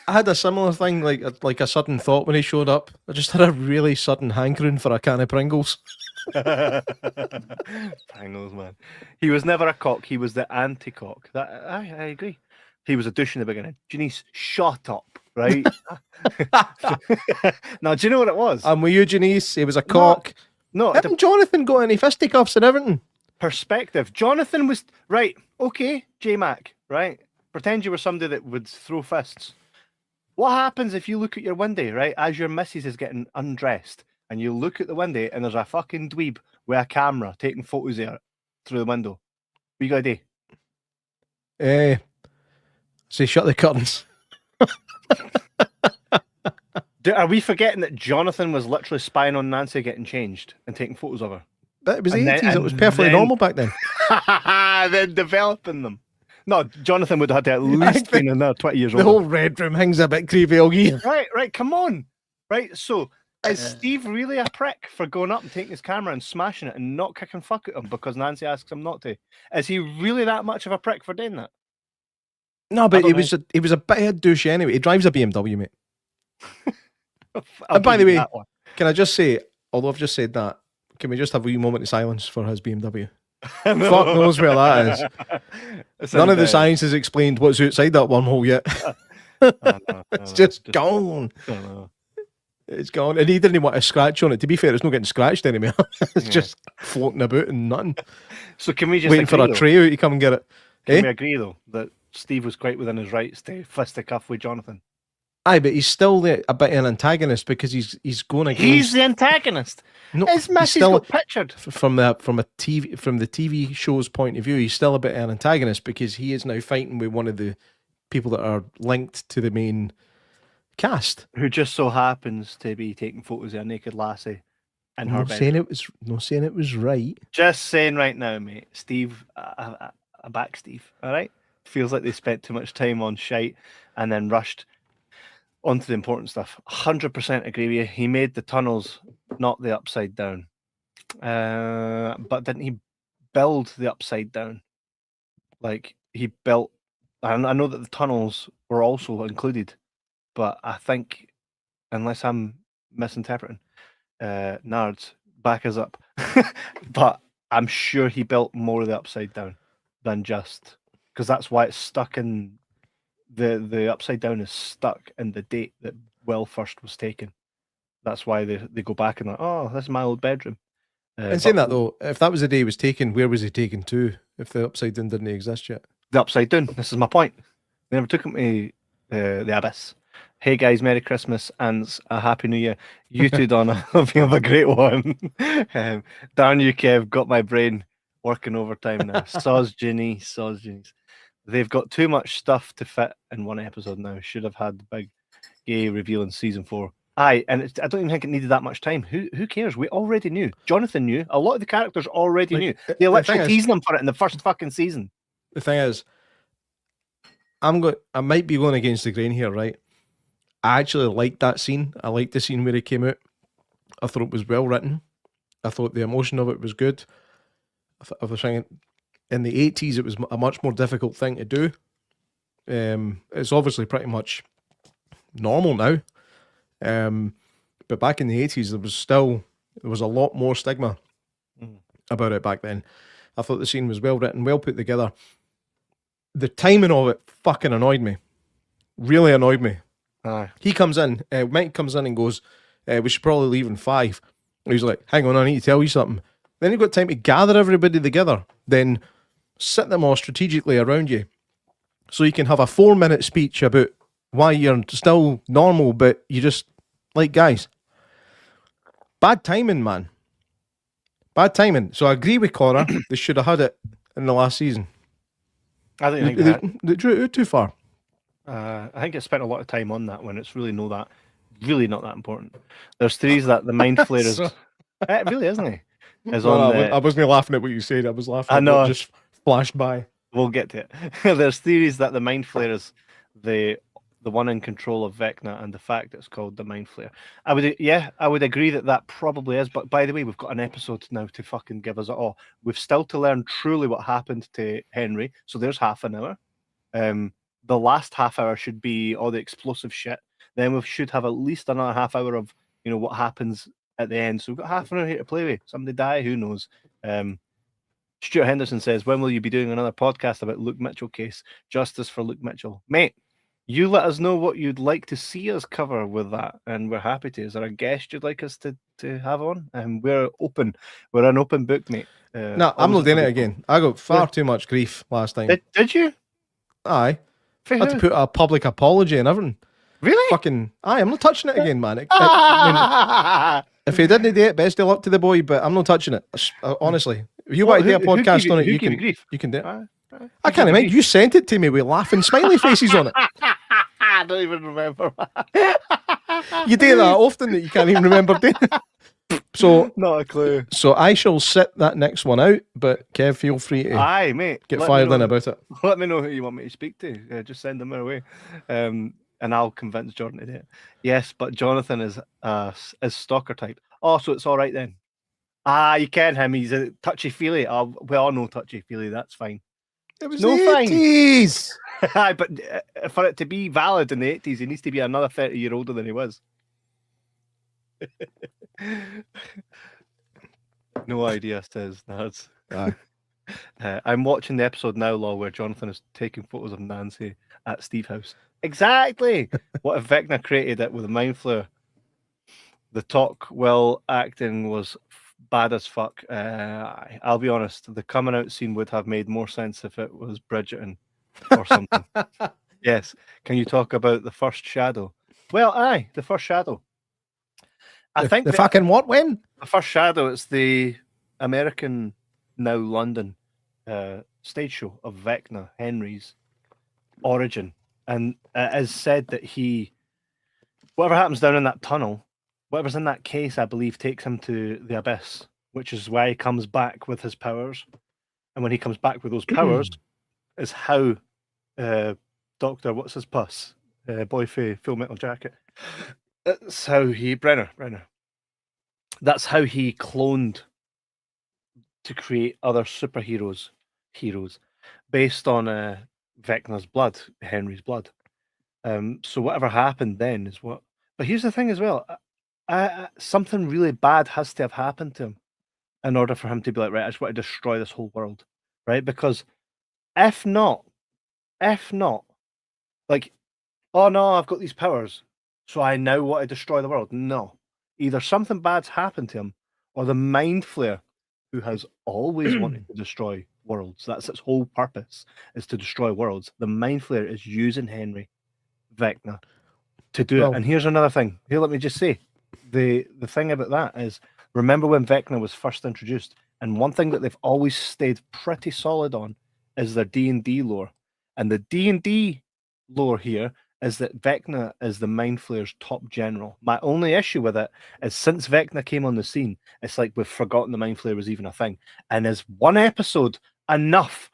[SPEAKER 2] I had a similar thing, like a sudden thought when he showed up. I just had a really sudden hankering for a can of Pringles.
[SPEAKER 1] Pringles, man. He was never a cock. He was the anti-cock. I agree. He was a douche in the beginning. Janice, shut up, right? Now, do you know what it was?
[SPEAKER 2] I'm with you, Janice. He was a cock.
[SPEAKER 1] No,
[SPEAKER 2] Haven't Jonathan got any fisticuffs and everything?
[SPEAKER 1] perspective. Jonathan was right. Okay, J-Mac, right? Pretend you were somebody that would throw fists. What happens if you look at your window, right, as your missus is getting undressed, and you look at the window and there's a fucking dweeb with a camera taking photos there through the window? What you gotta do?
[SPEAKER 2] Say, shut the curtains.
[SPEAKER 1] Are we forgetting that Jonathan was literally spying on Nancy getting changed and taking photos of her?
[SPEAKER 2] But it was
[SPEAKER 1] And
[SPEAKER 2] the
[SPEAKER 1] then-
[SPEAKER 2] 80s. It was perfectly
[SPEAKER 1] then-
[SPEAKER 2] normal back then.
[SPEAKER 1] Then developing them. No, Jonathan would have had to at least been another 20 years
[SPEAKER 2] The
[SPEAKER 1] old.
[SPEAKER 2] whole red room hangs a bit creepy, Oggy.
[SPEAKER 1] Right, come on. Right, so is Steve really a prick for going up and taking his camera and smashing it and not kicking fuck at him because Nancy asks him not to? Is he really that much of a prick for doing that?
[SPEAKER 2] No, but
[SPEAKER 1] I
[SPEAKER 2] he
[SPEAKER 1] don't
[SPEAKER 2] was a bit of a douche anyway. He drives a BMW, mate.
[SPEAKER 1] I'll
[SPEAKER 2] And by
[SPEAKER 1] give
[SPEAKER 2] the
[SPEAKER 1] you
[SPEAKER 2] way,
[SPEAKER 1] that one.
[SPEAKER 2] can I just say, although I've just said that, can we just have a wee moment of silence for his BMW?
[SPEAKER 1] No.
[SPEAKER 2] Fuck knows where that is.
[SPEAKER 1] It's
[SPEAKER 2] None
[SPEAKER 1] in
[SPEAKER 2] of the
[SPEAKER 1] bed.
[SPEAKER 2] science has explained what's outside that wormhole yet.
[SPEAKER 1] I know,
[SPEAKER 2] It's just gone.
[SPEAKER 1] I know.
[SPEAKER 2] It's gone. And he didn't want a scratch on it. To be fair, it's not getting scratched anymore. It's
[SPEAKER 1] Yeah.
[SPEAKER 2] just floating about and nothing.
[SPEAKER 1] So can we just
[SPEAKER 2] Waiting for
[SPEAKER 1] agree,
[SPEAKER 2] a
[SPEAKER 1] though?
[SPEAKER 2] tray out to come and get it.
[SPEAKER 1] Can
[SPEAKER 2] Eh?
[SPEAKER 1] we agree though that Steve was quite within his rights to fisticuff with Jonathan?
[SPEAKER 2] Aye, but he's still a bit of an antagonist because he's going against.
[SPEAKER 1] He's the antagonist.
[SPEAKER 2] No,
[SPEAKER 1] His
[SPEAKER 2] he's
[SPEAKER 1] missus
[SPEAKER 2] still
[SPEAKER 1] got pictured.
[SPEAKER 2] from the TV show's point of view. He's still a bit of an antagonist because he is now fighting with one of the people that are linked to the main cast.
[SPEAKER 1] Who just so happens to be taking photos of a naked lassie in
[SPEAKER 2] I'm
[SPEAKER 1] her
[SPEAKER 2] not
[SPEAKER 1] bed.
[SPEAKER 2] saying it was right.
[SPEAKER 1] Just saying right now, mate. Steve, I back Steve. All right. Feels like they spent too much time on shite and then rushed onto the important stuff. 100% agree with you. He made the tunnels, not the upside down. But didn't he build the upside down? Like he built. I know that the tunnels were also included, but I think, unless I'm misinterpreting, Nards, back us up. But I'm sure he built more of the upside down than just because that's why it's stuck in the upside down is stuck in the date that Will first was taken. That's why they go back and like, oh, this is my old bedroom.
[SPEAKER 2] And saying that though, if that was the day he was taken, where was he taken to? If the upside down didn't exist yet,
[SPEAKER 1] the upside down. This is my point. They never took him to the abyss. Hey guys, Merry Christmas and a Happy New Year. You two, Donna, hope you have a great one. Darn you, Kev, got my brain working overtime now. Soz Ginny. They've got too much stuff to fit in one episode now. Should have had the big gay reveal in season 4. Aye, and I don't even think it needed that much time. Who cares? We already knew. Jonathan knew. A lot of the characters already knew. They
[SPEAKER 2] the
[SPEAKER 1] literally
[SPEAKER 2] thing is-
[SPEAKER 1] teased them for it in the first fucking season.
[SPEAKER 2] the thing is, I might be going against the grain here, right? I actually liked that scene. I liked the scene where he came out. I thought it was well written. I thought the emotion of it was good. I was thinking, in the 80s, it was a much more difficult thing to do. It's obviously pretty much normal now. But back in the 80s, there was a lot more stigma about it back then. I thought the scene was well written, well put together. The timing of it fucking annoyed me. Really annoyed me.
[SPEAKER 1] Aye.
[SPEAKER 2] He comes in, Mike comes in and goes, we should probably leave in 5. And he's like, hang on, I need to tell you something. Then you've got time to gather everybody together, then sit them all strategically around you. So you can have a 4-minute speech about why you're still normal, but you just like guys. Bad timing, man. Bad timing. So I agree with Cora. They should have had it in the last season.
[SPEAKER 1] I don't think that.
[SPEAKER 2] They drew it out too far.
[SPEAKER 1] I think it spent a lot of time on that when it's really not that important. There's theories that the mind flare is. It really isn't. Is
[SPEAKER 2] Well,
[SPEAKER 1] on
[SPEAKER 2] I wasn't laughing at what you said. I was laughing
[SPEAKER 1] I
[SPEAKER 2] at
[SPEAKER 1] know.
[SPEAKER 2] what just flashed by.
[SPEAKER 1] We'll get to it. There's theories that the mind flare is the one in control of Vecna, and the fact it's called the mind flare. I would agree that probably is. But by the way, we've got an episode now to fucking give us it all. We've still to learn truly what happened to Henry. So there's half an hour. The last half hour should be all the explosive shit. Then we should have at least another half hour of what happens at the end. So we've got half an hour here to play with. Somebody die, who knows? Stuart Henderson says, when will you be doing another podcast about Luke Mitchell case? Justice for Luke Mitchell. Mate, you let us know what you'd like to see us cover with that, and we're happy to. Is there a guest you'd like us to have on? And we're open. We're an open book, mate.
[SPEAKER 2] No, I'm not doing it again. I got far too much grief last time.
[SPEAKER 1] Did you?
[SPEAKER 2] Aye.
[SPEAKER 1] For
[SPEAKER 2] I had to
[SPEAKER 1] who?
[SPEAKER 2] put a public apology and everything.
[SPEAKER 1] Really?
[SPEAKER 2] Fucking, aye, I'm not touching it again, man. I mean, if he didn't do it, best of luck to the boy, but I'm not touching it. Honestly. If you want to do a podcast on it,
[SPEAKER 1] you
[SPEAKER 2] you
[SPEAKER 1] give me
[SPEAKER 2] can,
[SPEAKER 1] grief.
[SPEAKER 2] you can do it.
[SPEAKER 1] Aye.
[SPEAKER 2] I can't imagine. You sent it to me with laughing smiley faces on it.
[SPEAKER 1] I don't even remember.
[SPEAKER 2] You do that often that you can't even remember doing. So,
[SPEAKER 1] not a clue.
[SPEAKER 2] So I shall sit that next one out, but Kev, feel free to
[SPEAKER 1] Aye, mate.
[SPEAKER 2] get fired in about it.
[SPEAKER 1] Let me know who you want me to speak to. Just send them our way, and I'll convince Jordan to do it. Yes, but Jonathan is stalker type. Oh, so it's all right then. You can him. He's a touchy-feely. We all know touchy-feely. That's fine.
[SPEAKER 2] It was
[SPEAKER 1] no
[SPEAKER 2] the 80s.
[SPEAKER 1] Fine. But for it to be valid in the 80s, he needs to be another 30-year older than he was. No idea, says Nads. I'm watching the episode now, Law, where Jonathan is taking photos of Nancy at Steve House. Exactly. What if Vecna created it with a mind flare? The talk while acting was bad as fuck. I'll be honest, the coming out scene would have made more sense if it was Bridgerton or something. Yes. Can you talk about the first shadow? Well, aye, the first shadow. I think
[SPEAKER 2] the fucking what when?
[SPEAKER 1] The first shadow, it's the American, now London, stage show of Vecna, Henry's origin. And it is said that whatever happens down in that tunnel, whatever's in that case, I believe, takes him to the abyss, which is why he comes back with his powers. And when he comes back with those powers, is how Dr. What's his puss? Boy for Full Metal Jacket. That's how Brenner. That's how he cloned to create other heroes based on Vecna's blood, Henry's blood. So whatever happened then is what. But here's the thing as well. Something really bad has to have happened to him in order for him to be like, right, I just want to destroy this whole world, right? Because if not, like, oh no, I've got these powers, so I now want to destroy the world. No. Either something bad's happened to him, or the Mind Flayer, who has always wanted to destroy worlds. That's its whole purpose, is to destroy worlds. The Mind Flayer is using Henry Vecna to do it. And here's another thing. Here, let me just say, the thing about that is, remember when Vecna was first introduced, and one thing that they've always stayed pretty solid on is their D&D lore. And the D&D lore here is that Vecna is the Mind Flayer's top general. My only issue with it is since Vecna came on the scene, it's like we've forgotten the Mind Flayer was even a thing. And is one episode enough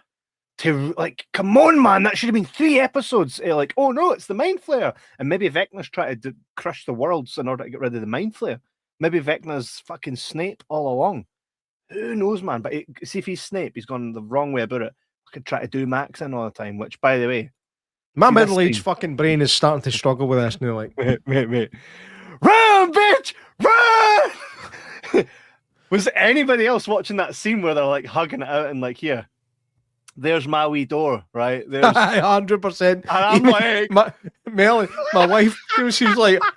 [SPEAKER 1] to, like, come on, man, that should have been 3 episodes. Like, oh no, it's the Mind Flayer. And maybe Vecna's trying to crush the worlds in order to get rid of the Mind Flayer. Maybe Vecna's fucking Snape all along. Who knows, man? But see, if he's Snape, he's gone the wrong way about it. I could try to do Max in all the time, which, by the way,
[SPEAKER 2] my middle-aged fucking brain is starting to struggle with this now. Like,
[SPEAKER 1] wait. Run, bitch! Run! Was anybody else watching that scene where they're like hugging it out and like, here, there's my wee door, right? There's
[SPEAKER 2] 100%.
[SPEAKER 1] And I'm like,
[SPEAKER 2] Melly, my wife,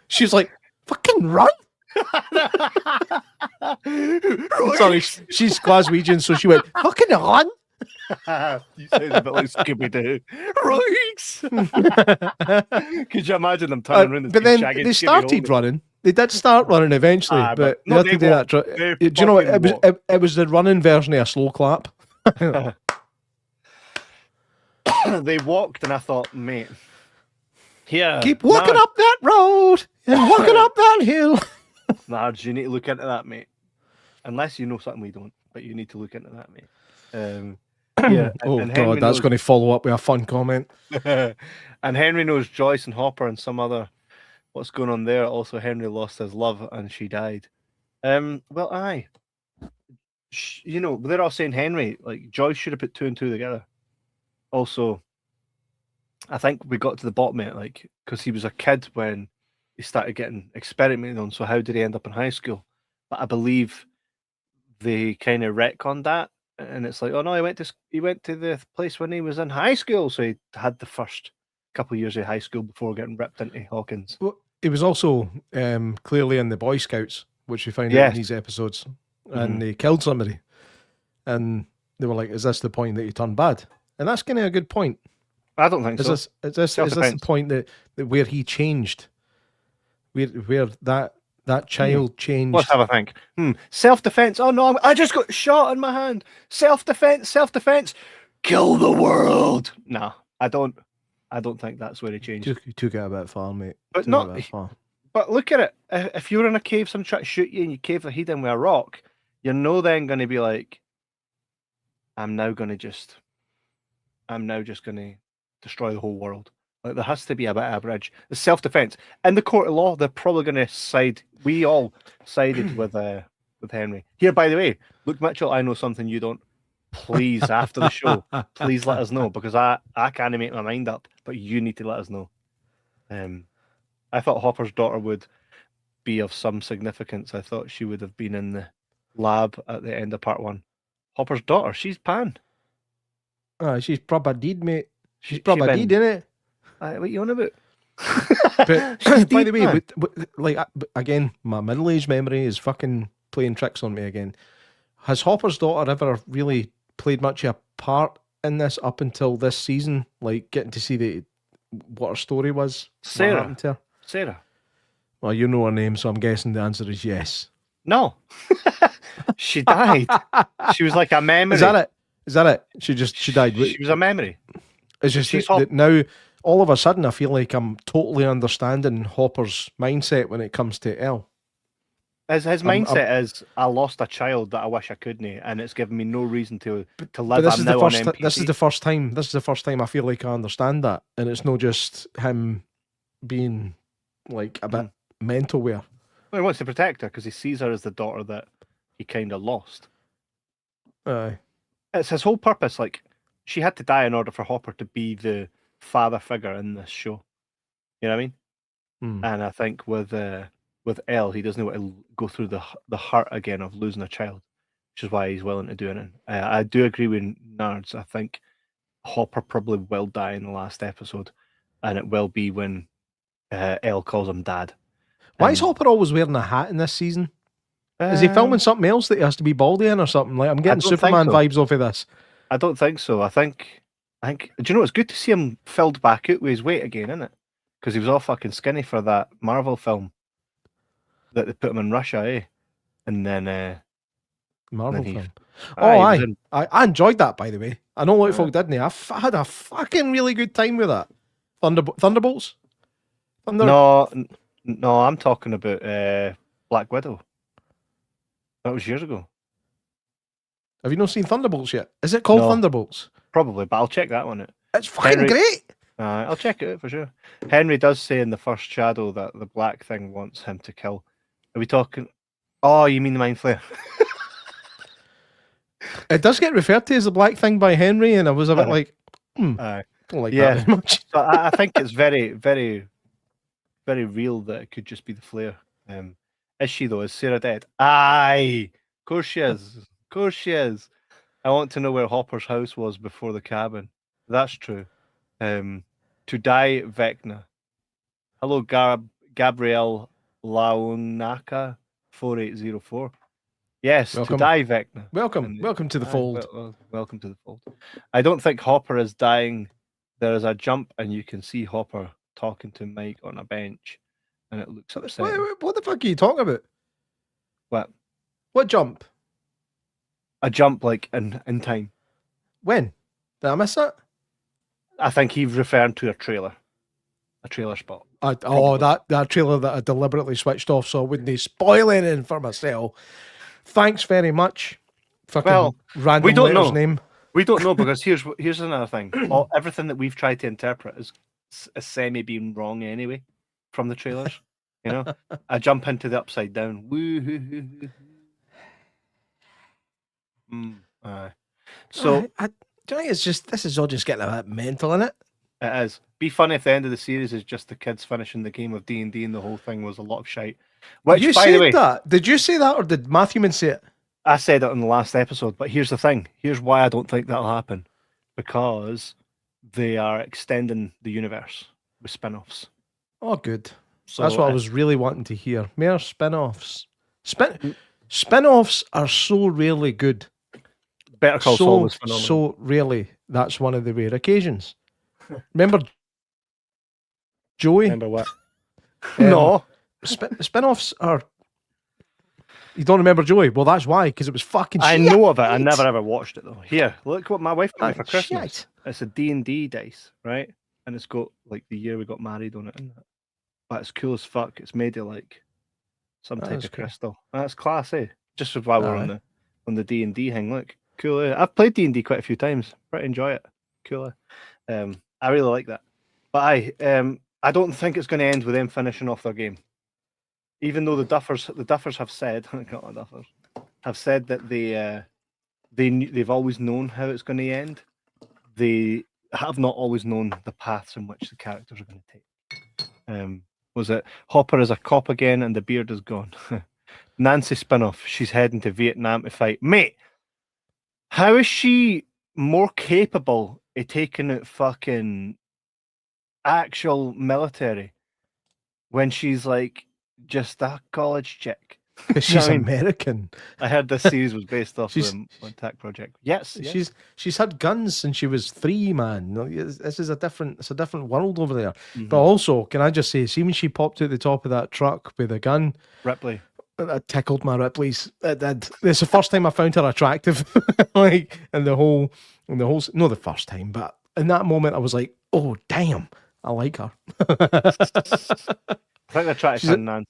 [SPEAKER 2] she's like, fucking run. Sorry, she's Glaswegian, so she went, fucking run.
[SPEAKER 1] You sound a bit like Scooby-Doo. Right. Could you imagine them turning around?
[SPEAKER 2] But then they started running. They did start running eventually, but they had to do that. Do you know what? It was the running version of a slow clap.
[SPEAKER 1] They walked, and I thought, mate, here,
[SPEAKER 2] keep walking up that road and walking up that hill.
[SPEAKER 1] Nards, you need to look into that, mate. Unless you know something we don't, but you need to look into that, mate. Yeah,
[SPEAKER 2] and God, that's going to follow up with a fun comment.
[SPEAKER 1] And Henry knows Joyce and Hopper and some other what's going on there. Also, Henry lost his love and she died. Well, aye. You know, they're all saying Henry, like, Joyce should have put 2 and 2 together. Also, I think we got to the bottom of it, like, because he was a kid when he started getting experimented on. So how did he end up in high school? But I believe they kind of retconned that. And it's like, oh no, he went to the place when he was in high school, so he had the first couple of years of high school before getting ripped into Hawkins.
[SPEAKER 2] Well, he was also clearly in the Boy Scouts, which we find out in these episodes, and they killed somebody, and they were like, "Is this the point that you turned bad?" And that's kind of a good point.
[SPEAKER 1] I don't think so.
[SPEAKER 2] Is this the point that where he changed, where that child changed?
[SPEAKER 1] Let's have a think. Self-defense. Oh no, I just got shot in my hand. Self-defense. kill the world. Nah, I don't think that's where he changed.
[SPEAKER 2] You took it a bit far, mate.
[SPEAKER 1] But not. But look at it. If you were in a cave, someone tried to shoot you, and you cave their head in with a rock, you're then going to be like, I'm now just going to destroy the whole world. Like, there has to be a bit of a bridge. It's self-defense. In the court of law, they're probably going to side. We all sided with Henry. Here, by the way, Luke Mitchell, I know something you don't. Please, after the show, please let us know, because I can't make my mind up, but you need to let us know. I thought Hopper's daughter would be of some significance. I thought she would have been in the lab at the end of part 1. Hopper's daughter, she's Pan.
[SPEAKER 2] She's proper deed, mate. She's proper deed, innit?
[SPEAKER 1] What you on about?
[SPEAKER 2] But by the way, again, my middle-aged memory is fucking playing tricks on me again. Has Hopper's daughter ever really played much of a part in this up until this season? Like, getting to see what her story was?
[SPEAKER 1] Sarah.
[SPEAKER 2] What happened to her?
[SPEAKER 1] Sarah.
[SPEAKER 2] Well, you know her name, so I'm guessing the answer is yes.
[SPEAKER 1] No. She died. She was like a memory.
[SPEAKER 2] Is that it? She died.
[SPEAKER 1] She was a memory.
[SPEAKER 2] It's just that now, all of a sudden, I feel like I'm totally understanding Hopper's mindset when it comes to Elle.
[SPEAKER 1] His mindset is, I lost a child that I wish I couldn't, and it's given me no reason to live.
[SPEAKER 2] This is the first time I feel like I understand that, and it's not just him being like a bit mental. Well,
[SPEAKER 1] he wants to protect her because he sees her as the daughter that he kind of lost.
[SPEAKER 2] Aye.
[SPEAKER 1] It's his whole purpose. Like, she had to die in order for Hopper to be the father figure in this show. You know what I mean? And I think with Elle, he doesn't want to go through the hurt again of losing a child, which is why he's willing to do it. I do agree with Nards. I think Hopper probably will die in the last episode, and it will be when Elle calls him Dad.
[SPEAKER 2] Why is Hopper always wearing a hat in this season? Is he filming something else that he has to be baldy in or something? Like, I'm getting Superman vibes off of this.
[SPEAKER 1] I don't think so. I think. Do you know, it's good to see him filled back out with his weight again, isn't it? Because he was all fucking skinny for that Marvel film that they put him in Russia, eh? And then
[SPEAKER 2] Marvel film. I enjoyed that, by the way. I know a lot of folk didn't. I had a fucking really good time with that. Thunderbolts.
[SPEAKER 1] No, I'm talking about Black Widow. That was years ago.
[SPEAKER 2] Have you not seen Thunderbolts yet? Is it called Thunderbolts?
[SPEAKER 1] Probably, but I'll check that one out.
[SPEAKER 2] It's fucking great.
[SPEAKER 1] I'll check it out for sure. Henry does say in the first shadow that the black thing wants him to kill. Are we talking? Oh, you mean the Mind Flayer?
[SPEAKER 2] It does get referred to as the black thing by Henry, and I was a bit like, don't like that very much.
[SPEAKER 1] So I think it's very, very, very real that it could just be the flare. Is she though? Is Sarah dead? Aye, of course she is. Of course she is. I want to know where Hopper's house was before the cabin. That's true. To die, Vecna. Hello, Gabrielle Launaka 4804. Yes, welcome. To die, Vecna.
[SPEAKER 2] Welcome to the fold.
[SPEAKER 1] Welcome to the fold. I don't think Hopper is dying. There is a jump, and you can see Hopper talking to Mike on a bench, and it looks upsetting.
[SPEAKER 2] What the fuck are you talking about?
[SPEAKER 1] What
[SPEAKER 2] jump?
[SPEAKER 1] A jump, like in time.
[SPEAKER 2] When? Did I miss that?
[SPEAKER 1] I think he's referring to a trailer spot.
[SPEAKER 2] That trailer that I deliberately switched off so I wouldn't spoil anything for myself. Thanks very much. Random
[SPEAKER 1] we don't know.
[SPEAKER 2] Name.
[SPEAKER 1] We don't know, because here's another thing. Everything that we've tried to interpret is semi being wrong anyway from the trailers. You know, I jump into the upside down. Woo. So
[SPEAKER 2] do you think it's just this is all just getting a bit mental, isn't it?
[SPEAKER 1] It is. Be funny if the end of the series is just the kids finishing the game of D&D and the whole thing was a lot of shite. Which,
[SPEAKER 2] you
[SPEAKER 1] by
[SPEAKER 2] said
[SPEAKER 1] the way,
[SPEAKER 2] that? Did you say that, or did Matthew say it?
[SPEAKER 1] I said it in the last episode, but here's the thing. Here's why I don't think that'll happen. Because they are extending the universe with spin-offs.
[SPEAKER 2] Oh, good. So that's what I was really wanting to hear. More spin-offs. Spin-offs are so rarely good.
[SPEAKER 1] Better Call Saul was phenomenal.
[SPEAKER 2] So rarely. That's one of the rare occasions. Remember Joey?
[SPEAKER 1] Remember what? No.
[SPEAKER 2] Spin-offs are... You don't remember Joey? Well, that's why, because it was fucking shit.
[SPEAKER 1] I know of it. I never ever watched it though. Here, look what my wife got me for
[SPEAKER 2] Shite.
[SPEAKER 1] Christmas. It's a D&D dice, right? And it's got like the year we got married on it, and that. But it's cool as fuck. It's made of like some
[SPEAKER 2] That
[SPEAKER 1] type
[SPEAKER 2] is
[SPEAKER 1] of
[SPEAKER 2] cool.
[SPEAKER 1] crystal. That's class, eh? Just while we're
[SPEAKER 2] Aye.
[SPEAKER 1] on the D&D thing. Look, cool. Eh? I've played D&D quite a few times. Pretty enjoy it. Cool. Eh? I really like that. But I don't think it's going to end with them finishing off their game. Even though the Duffers have said, have said that they've always known how it's going to end. They have not always known the paths in which the characters are going to take. Was it Hopper is a cop again and the beard is gone? Nancy spinoff. She's heading to Vietnam to fight. Mate, how is she more capable of taking out fucking actual military when she's like just a college chick?
[SPEAKER 2] She's
[SPEAKER 1] I mean,
[SPEAKER 2] American.
[SPEAKER 1] I heard this series was based off
[SPEAKER 2] She's-
[SPEAKER 1] the Attack Project. Yes,
[SPEAKER 2] She's had guns since she was 3, man. No, this is a different world over there.
[SPEAKER 1] Mhm.
[SPEAKER 2] But also, can I just say, see when she popped out the top of that truck with a gun,
[SPEAKER 1] Ripley.
[SPEAKER 2] that tickled my Ripley's. It did. It's the first time I found her attractive. Like, and the whole, not the first time, but in that moment, I was like, oh damn, I like her.
[SPEAKER 1] I think they're trying to
[SPEAKER 2] She's
[SPEAKER 1] find Nancy.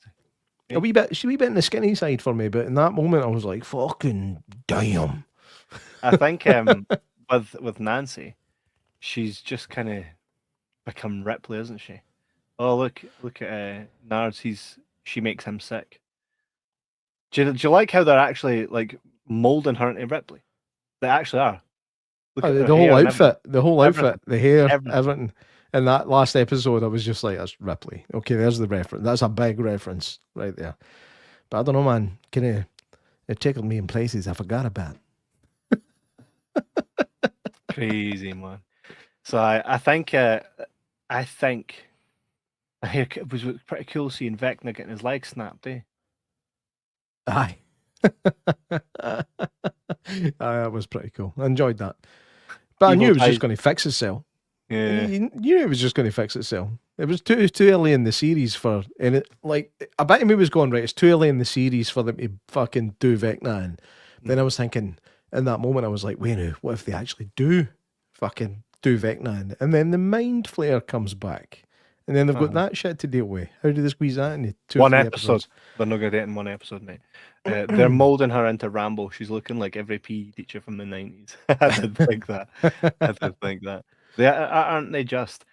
[SPEAKER 2] She's a wee bit in the skinny side for me, but in that moment, I was like, fucking damn.
[SPEAKER 1] I think with Nancy, she's just kind of become Ripley, isn't she? Oh look at Nards. She makes him sick. Do you like how they're actually like molding her into Ripley? They actually are. Look at
[SPEAKER 2] The
[SPEAKER 1] her
[SPEAKER 2] whole
[SPEAKER 1] hair and
[SPEAKER 2] outfit,
[SPEAKER 1] Everything.
[SPEAKER 2] the hair,
[SPEAKER 1] Everything.
[SPEAKER 2] everything. In that last episode, I was just like, that's Ripley. Okay, there's the reference. That's a big reference right there. But I don't know, man. It tickled me in places I forgot about.
[SPEAKER 1] Crazy, man. So I think it was pretty cool seeing Vecna getting his leg snapped, eh?
[SPEAKER 2] Aye. That was pretty cool. I enjoyed that. But I knew it was just going to fix itself.
[SPEAKER 1] Yeah.
[SPEAKER 2] You knew it was just going to fix itself. It was too early in the series for, and it, like, I bet him he was going, right, it's too early in the series for them to fucking do Vecna. And then I was thinking, in that moment, I was like, wait now, what if they actually do fucking do Vecna? And then the Mind Flare comes back. And then they've got that shit to deal with. How do they squeeze that into 2 or
[SPEAKER 1] One
[SPEAKER 2] 3
[SPEAKER 1] episode.
[SPEAKER 2] episodes?
[SPEAKER 1] They're not going to do it in one episode, mate. They're molding her into Rambo. She's looking like every PE teacher from the 90s. I did think that. Aren't they just?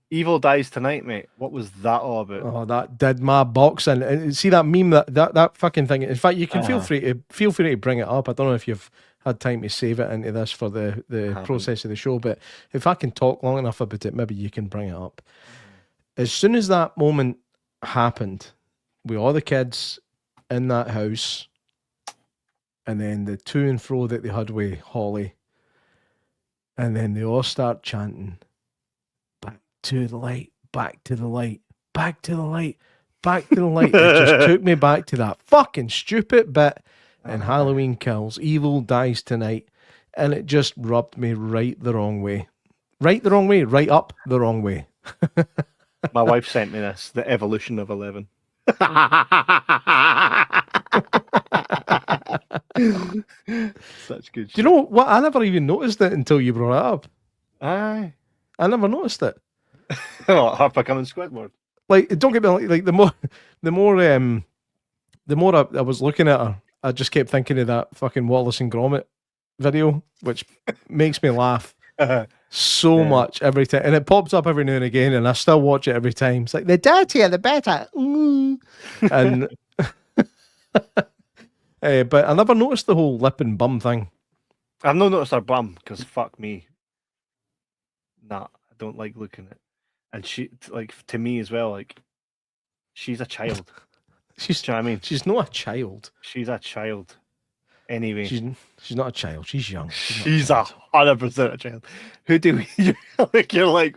[SPEAKER 1] Evil dies tonight, mate. What was that all about?
[SPEAKER 2] Oh, that did my box in. And see that meme, that fucking thing. In fact, you can feel free to bring it up. I don't know if you've had time to save it into this for the process of the show, but if I can talk long enough about it, maybe you can bring it up. As soon as that moment happened, with all the kids in that house, and then the to and fro that they had with Holly, and then they all start chanting, back to the light, back to the light, back to the light, back to the light. It just took me back to that fucking stupid bit in Halloween Kills, Evil Dies Tonight, and it just rubbed me right the wrong way. Right the wrong way, right up the wrong way.
[SPEAKER 1] My wife sent me this, the evolution of 11. Such good shit.
[SPEAKER 2] Do you know what? I never even noticed it until you brought it up.
[SPEAKER 1] Aye.
[SPEAKER 2] I never noticed it.
[SPEAKER 1] Oh, her becoming Squidward.
[SPEAKER 2] Like, don't get me wrong, like the more I was looking at her, I just kept thinking of that fucking Wallace and Gromit video, which makes me laugh so much every time, and it pops up every now and again, and I still watch it every time. It's like, the dirtier the better. And but I never noticed the whole lip and bum thing.
[SPEAKER 1] I've not noticed her bum because fuck me. Nah, I don't like looking at. And she, like, to me as well, like, she's a child.
[SPEAKER 2] She's,
[SPEAKER 1] Do you know what I mean?
[SPEAKER 2] she's not a child.
[SPEAKER 1] She's a child. Anyway,
[SPEAKER 2] She's not a child. She's young.
[SPEAKER 1] she's 100% a child. Who do we like? You're like,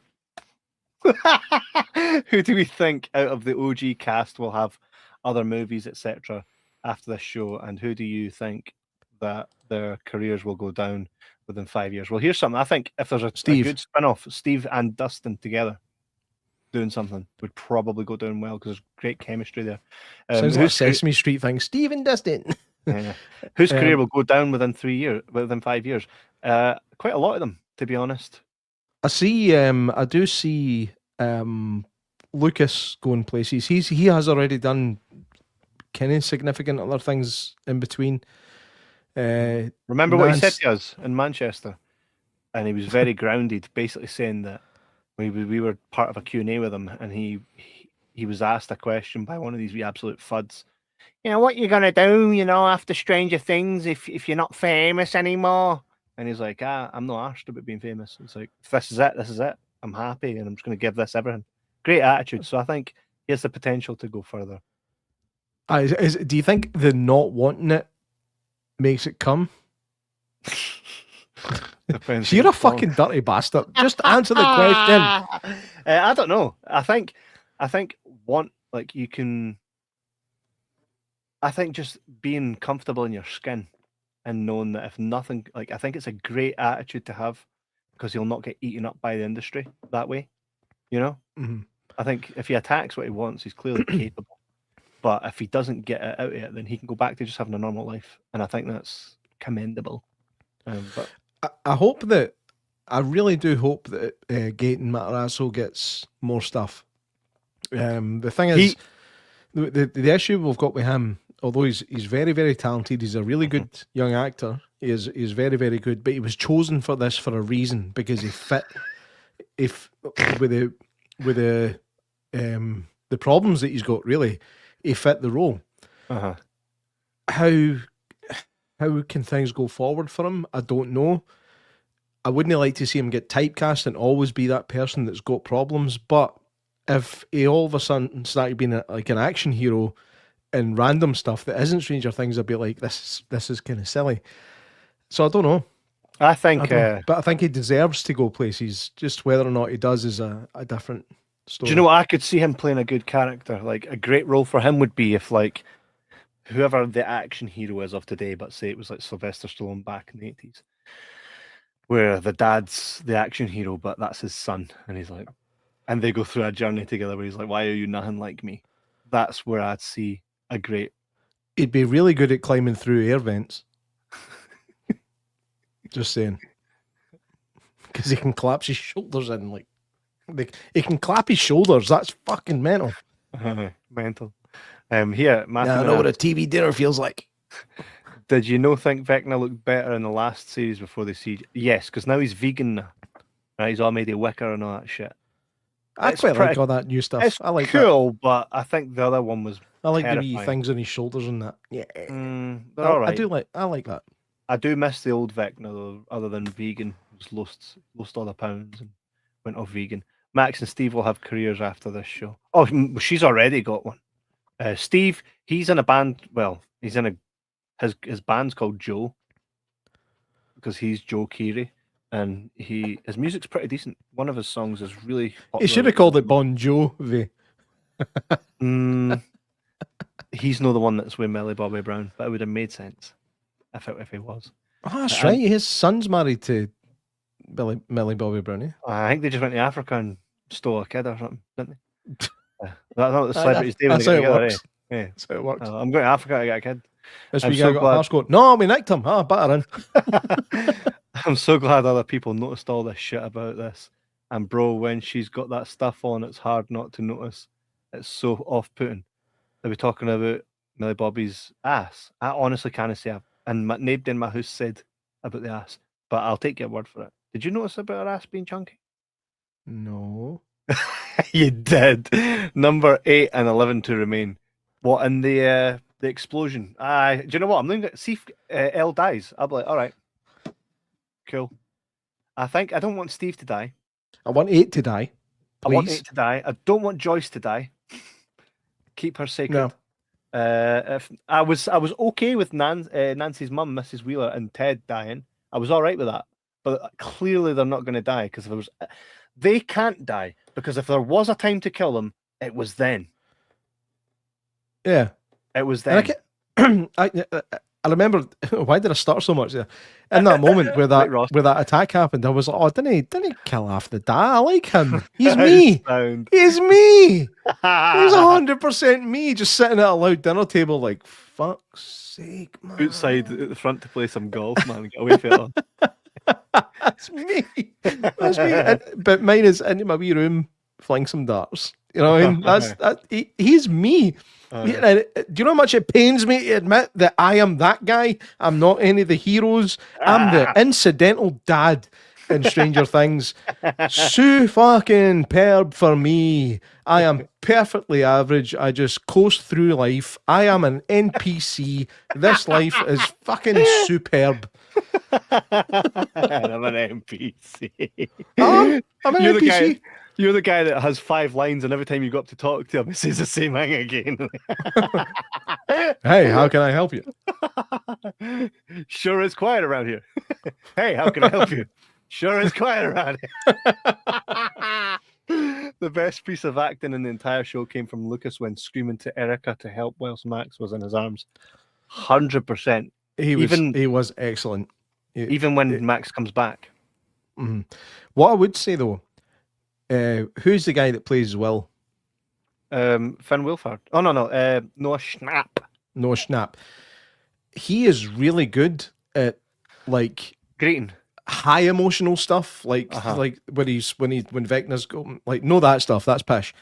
[SPEAKER 1] who do we think out of the OG cast will have other movies, etc. after this show? And who do you think that their careers will go down within 5 years? Well, here's something. I think if there's a
[SPEAKER 2] Steve.
[SPEAKER 1] good spin-off, Steve and Dustin together. doing something would probably go down well because there's great chemistry there.
[SPEAKER 2] Sounds like a Sesame Street thing. Steve and Dustin.
[SPEAKER 1] Yeah. Whose career will go down within 3 years, within 5 years? Quite a lot of them, to be honest.
[SPEAKER 2] I do see Lucas going places. He has already done kind of significant other things in between.
[SPEAKER 1] Remember what he said to us in Manchester? And he was very grounded, basically saying that we were part of a Q&A with him, and he was asked a question by one of these wee absolute fuds. You know, what you going to do, after Stranger Things if you're not famous anymore? And he's like, I'm not arsed about being famous. It's like, if this is it. I'm happy, and I'm just going to give this everything. Great attitude. So I think he has the potential to go further.
[SPEAKER 2] Do you think the not wanting it makes it come? So you're a fucking dirty bastard. Just answer the question.
[SPEAKER 1] I don't know. I think I think just being comfortable in your skin and knowing that if nothing, I think it's a great attitude to have because he'll not get eaten up by the industry that way.
[SPEAKER 2] Mm-hmm.
[SPEAKER 1] I think if he attacks what he wants, he's clearly capable. But if he doesn't get it out of it, then he can go back to just having a normal life. And I think that's commendable. But
[SPEAKER 2] I really do hope that Gaten Matarazzo gets more stuff. The thing is, the issue we've got with him, although he's very, very talented, he's a really good young actor. He's very, very good, but he was chosen for this for a reason because he fit. With the problems that he's got, really, he fit the role.
[SPEAKER 1] Uh-huh.
[SPEAKER 2] How can things go forward for him? I don't know. I wouldn't like to see him get typecast and always be that person that's got problems. But if he all of a sudden started being like an action hero and random stuff that isn't Stranger Things, I'd be like, this is kind of silly. So I don't know.
[SPEAKER 1] I think,
[SPEAKER 2] but I think he deserves to go places. Just whether or not he does is a different story.
[SPEAKER 1] Do you know what? I could see him playing a good character. Like a great role for him would be if whoever the action hero is of today, but say it was like Sylvester Stallone back in the 80s, where the dad's the action hero, but that's his son, and he's like, and they go through a journey together where he's like, why are you nothing like me? That's where I'd see a great.
[SPEAKER 2] He'd be really good at climbing through air vents. Just saying. Because he can collapse his shoulders in, he can clap his shoulders. That's fucking mental.
[SPEAKER 1] Mental. Here, Matthew.
[SPEAKER 2] Yeah, I know what a TV dinner feels like.
[SPEAKER 1] Did you think Vecna looked better in the last series before the siege? Yes, because now he's vegan now. Right, he's all made of wicker and all that shit.
[SPEAKER 2] I quite like all that new stuff.
[SPEAKER 1] It's
[SPEAKER 2] I like
[SPEAKER 1] cool, but I think the other one was.
[SPEAKER 2] I like
[SPEAKER 1] terrifying.
[SPEAKER 2] the wee things on his shoulders and that. Yeah,
[SPEAKER 1] they're all right.
[SPEAKER 2] I like that.
[SPEAKER 1] I do miss the old Vecna though. Other than vegan, he's lost all the pounds and went off vegan. Max and Steve will have careers after this show. Oh, she's already got one. Steve, he's in a band. Well, he's in his band's called Joe because he's Joe Keery, and his music's pretty decent. One of his songs is really popular.
[SPEAKER 2] He should have called it Bon Jovi.
[SPEAKER 1] He's not the one that's with Millie Bobby Brown, but it would have made sense if he was.
[SPEAKER 2] Oh, that's right. His son's married to Millie Bobby Brown. Yeah?
[SPEAKER 1] I think they just went to Africa and stole a kid or something, didn't they? That's not the celebrities do when they get together. Yeah,
[SPEAKER 2] that's how it works.
[SPEAKER 1] I'm going to Africa to get a kid.
[SPEAKER 2] This week I got a passport. No, we nicked him. Batter in.
[SPEAKER 1] I'm so glad other people noticed all this shit about this. And bro, when she's got that stuff on, it's hard not to notice. It's so off-putting. They were talking about Millie Bobby's ass. I honestly can't say and nobody in my house said about the ass, but I'll take your word for it. Did you notice about her ass being chunky?
[SPEAKER 2] No.
[SPEAKER 1] You did. Number 8 and 11 to remain. What in the explosion? Do you know what? I'm going to see if Elle dies. I'll be like, all right, cool. I don't want Steve to die.
[SPEAKER 2] I want 8 to die. Please.
[SPEAKER 1] I want 8 to die. I don't want Joyce to die. Keep her sacred.
[SPEAKER 2] No.
[SPEAKER 1] If I was okay with Nancy's mum, Mrs. Wheeler, and Ted dying. I was all right with that. But clearly they're not going to die because they can't die because if there was a time to kill them, it was then.
[SPEAKER 2] Yeah,
[SPEAKER 1] it was then.
[SPEAKER 2] I remember why did I stutter so much there? In that moment where
[SPEAKER 1] Right, Ross.
[SPEAKER 2] that attack happened, I was like, oh, didn't he kill half the dad? I like him. He's me.
[SPEAKER 1] Sound.
[SPEAKER 2] He's me. He's 100% me, just sitting at a loud dinner table, like, fuck's sake, man.
[SPEAKER 1] Outside at the front to play some golf, man. Get away from it.
[SPEAKER 2] That's me. That's me. But mine is into my wee room, flying some darts. You know what I mean? He's me. Do you know how much it pains me to admit that I am that guy? I'm not any of the heroes. I'm the incidental dad in Stranger Things. So fucking perb for me. I am perfectly average. I just coast through life. I am an NPC. This life is fucking superb.
[SPEAKER 1] I'm an NPC.
[SPEAKER 2] I'm an
[SPEAKER 1] You're the
[SPEAKER 2] NPC.
[SPEAKER 1] guy. You're the guy that has 5 lines, and every time you go up to talk to him, he says the same thing again.
[SPEAKER 2] Hey, how can I help you?
[SPEAKER 1] Sure is quiet around here. Hey, how can I help you? Sure is quiet around here. The best piece of acting in the entire show came from Lucas when screaming to Erica to help whilst Max was in his arms. 100%.
[SPEAKER 2] He was excellent.
[SPEAKER 1] Even when Max comes back.
[SPEAKER 2] Mm-hmm. What I would say though, who's the guy that plays Will?
[SPEAKER 1] Finn Wolfhard. Oh no, Noah Schnapp.
[SPEAKER 2] Noah Schnapp. He is really good at like
[SPEAKER 1] greeting,
[SPEAKER 2] high emotional stuff, like when Vecna's go like no that stuff, that's pish.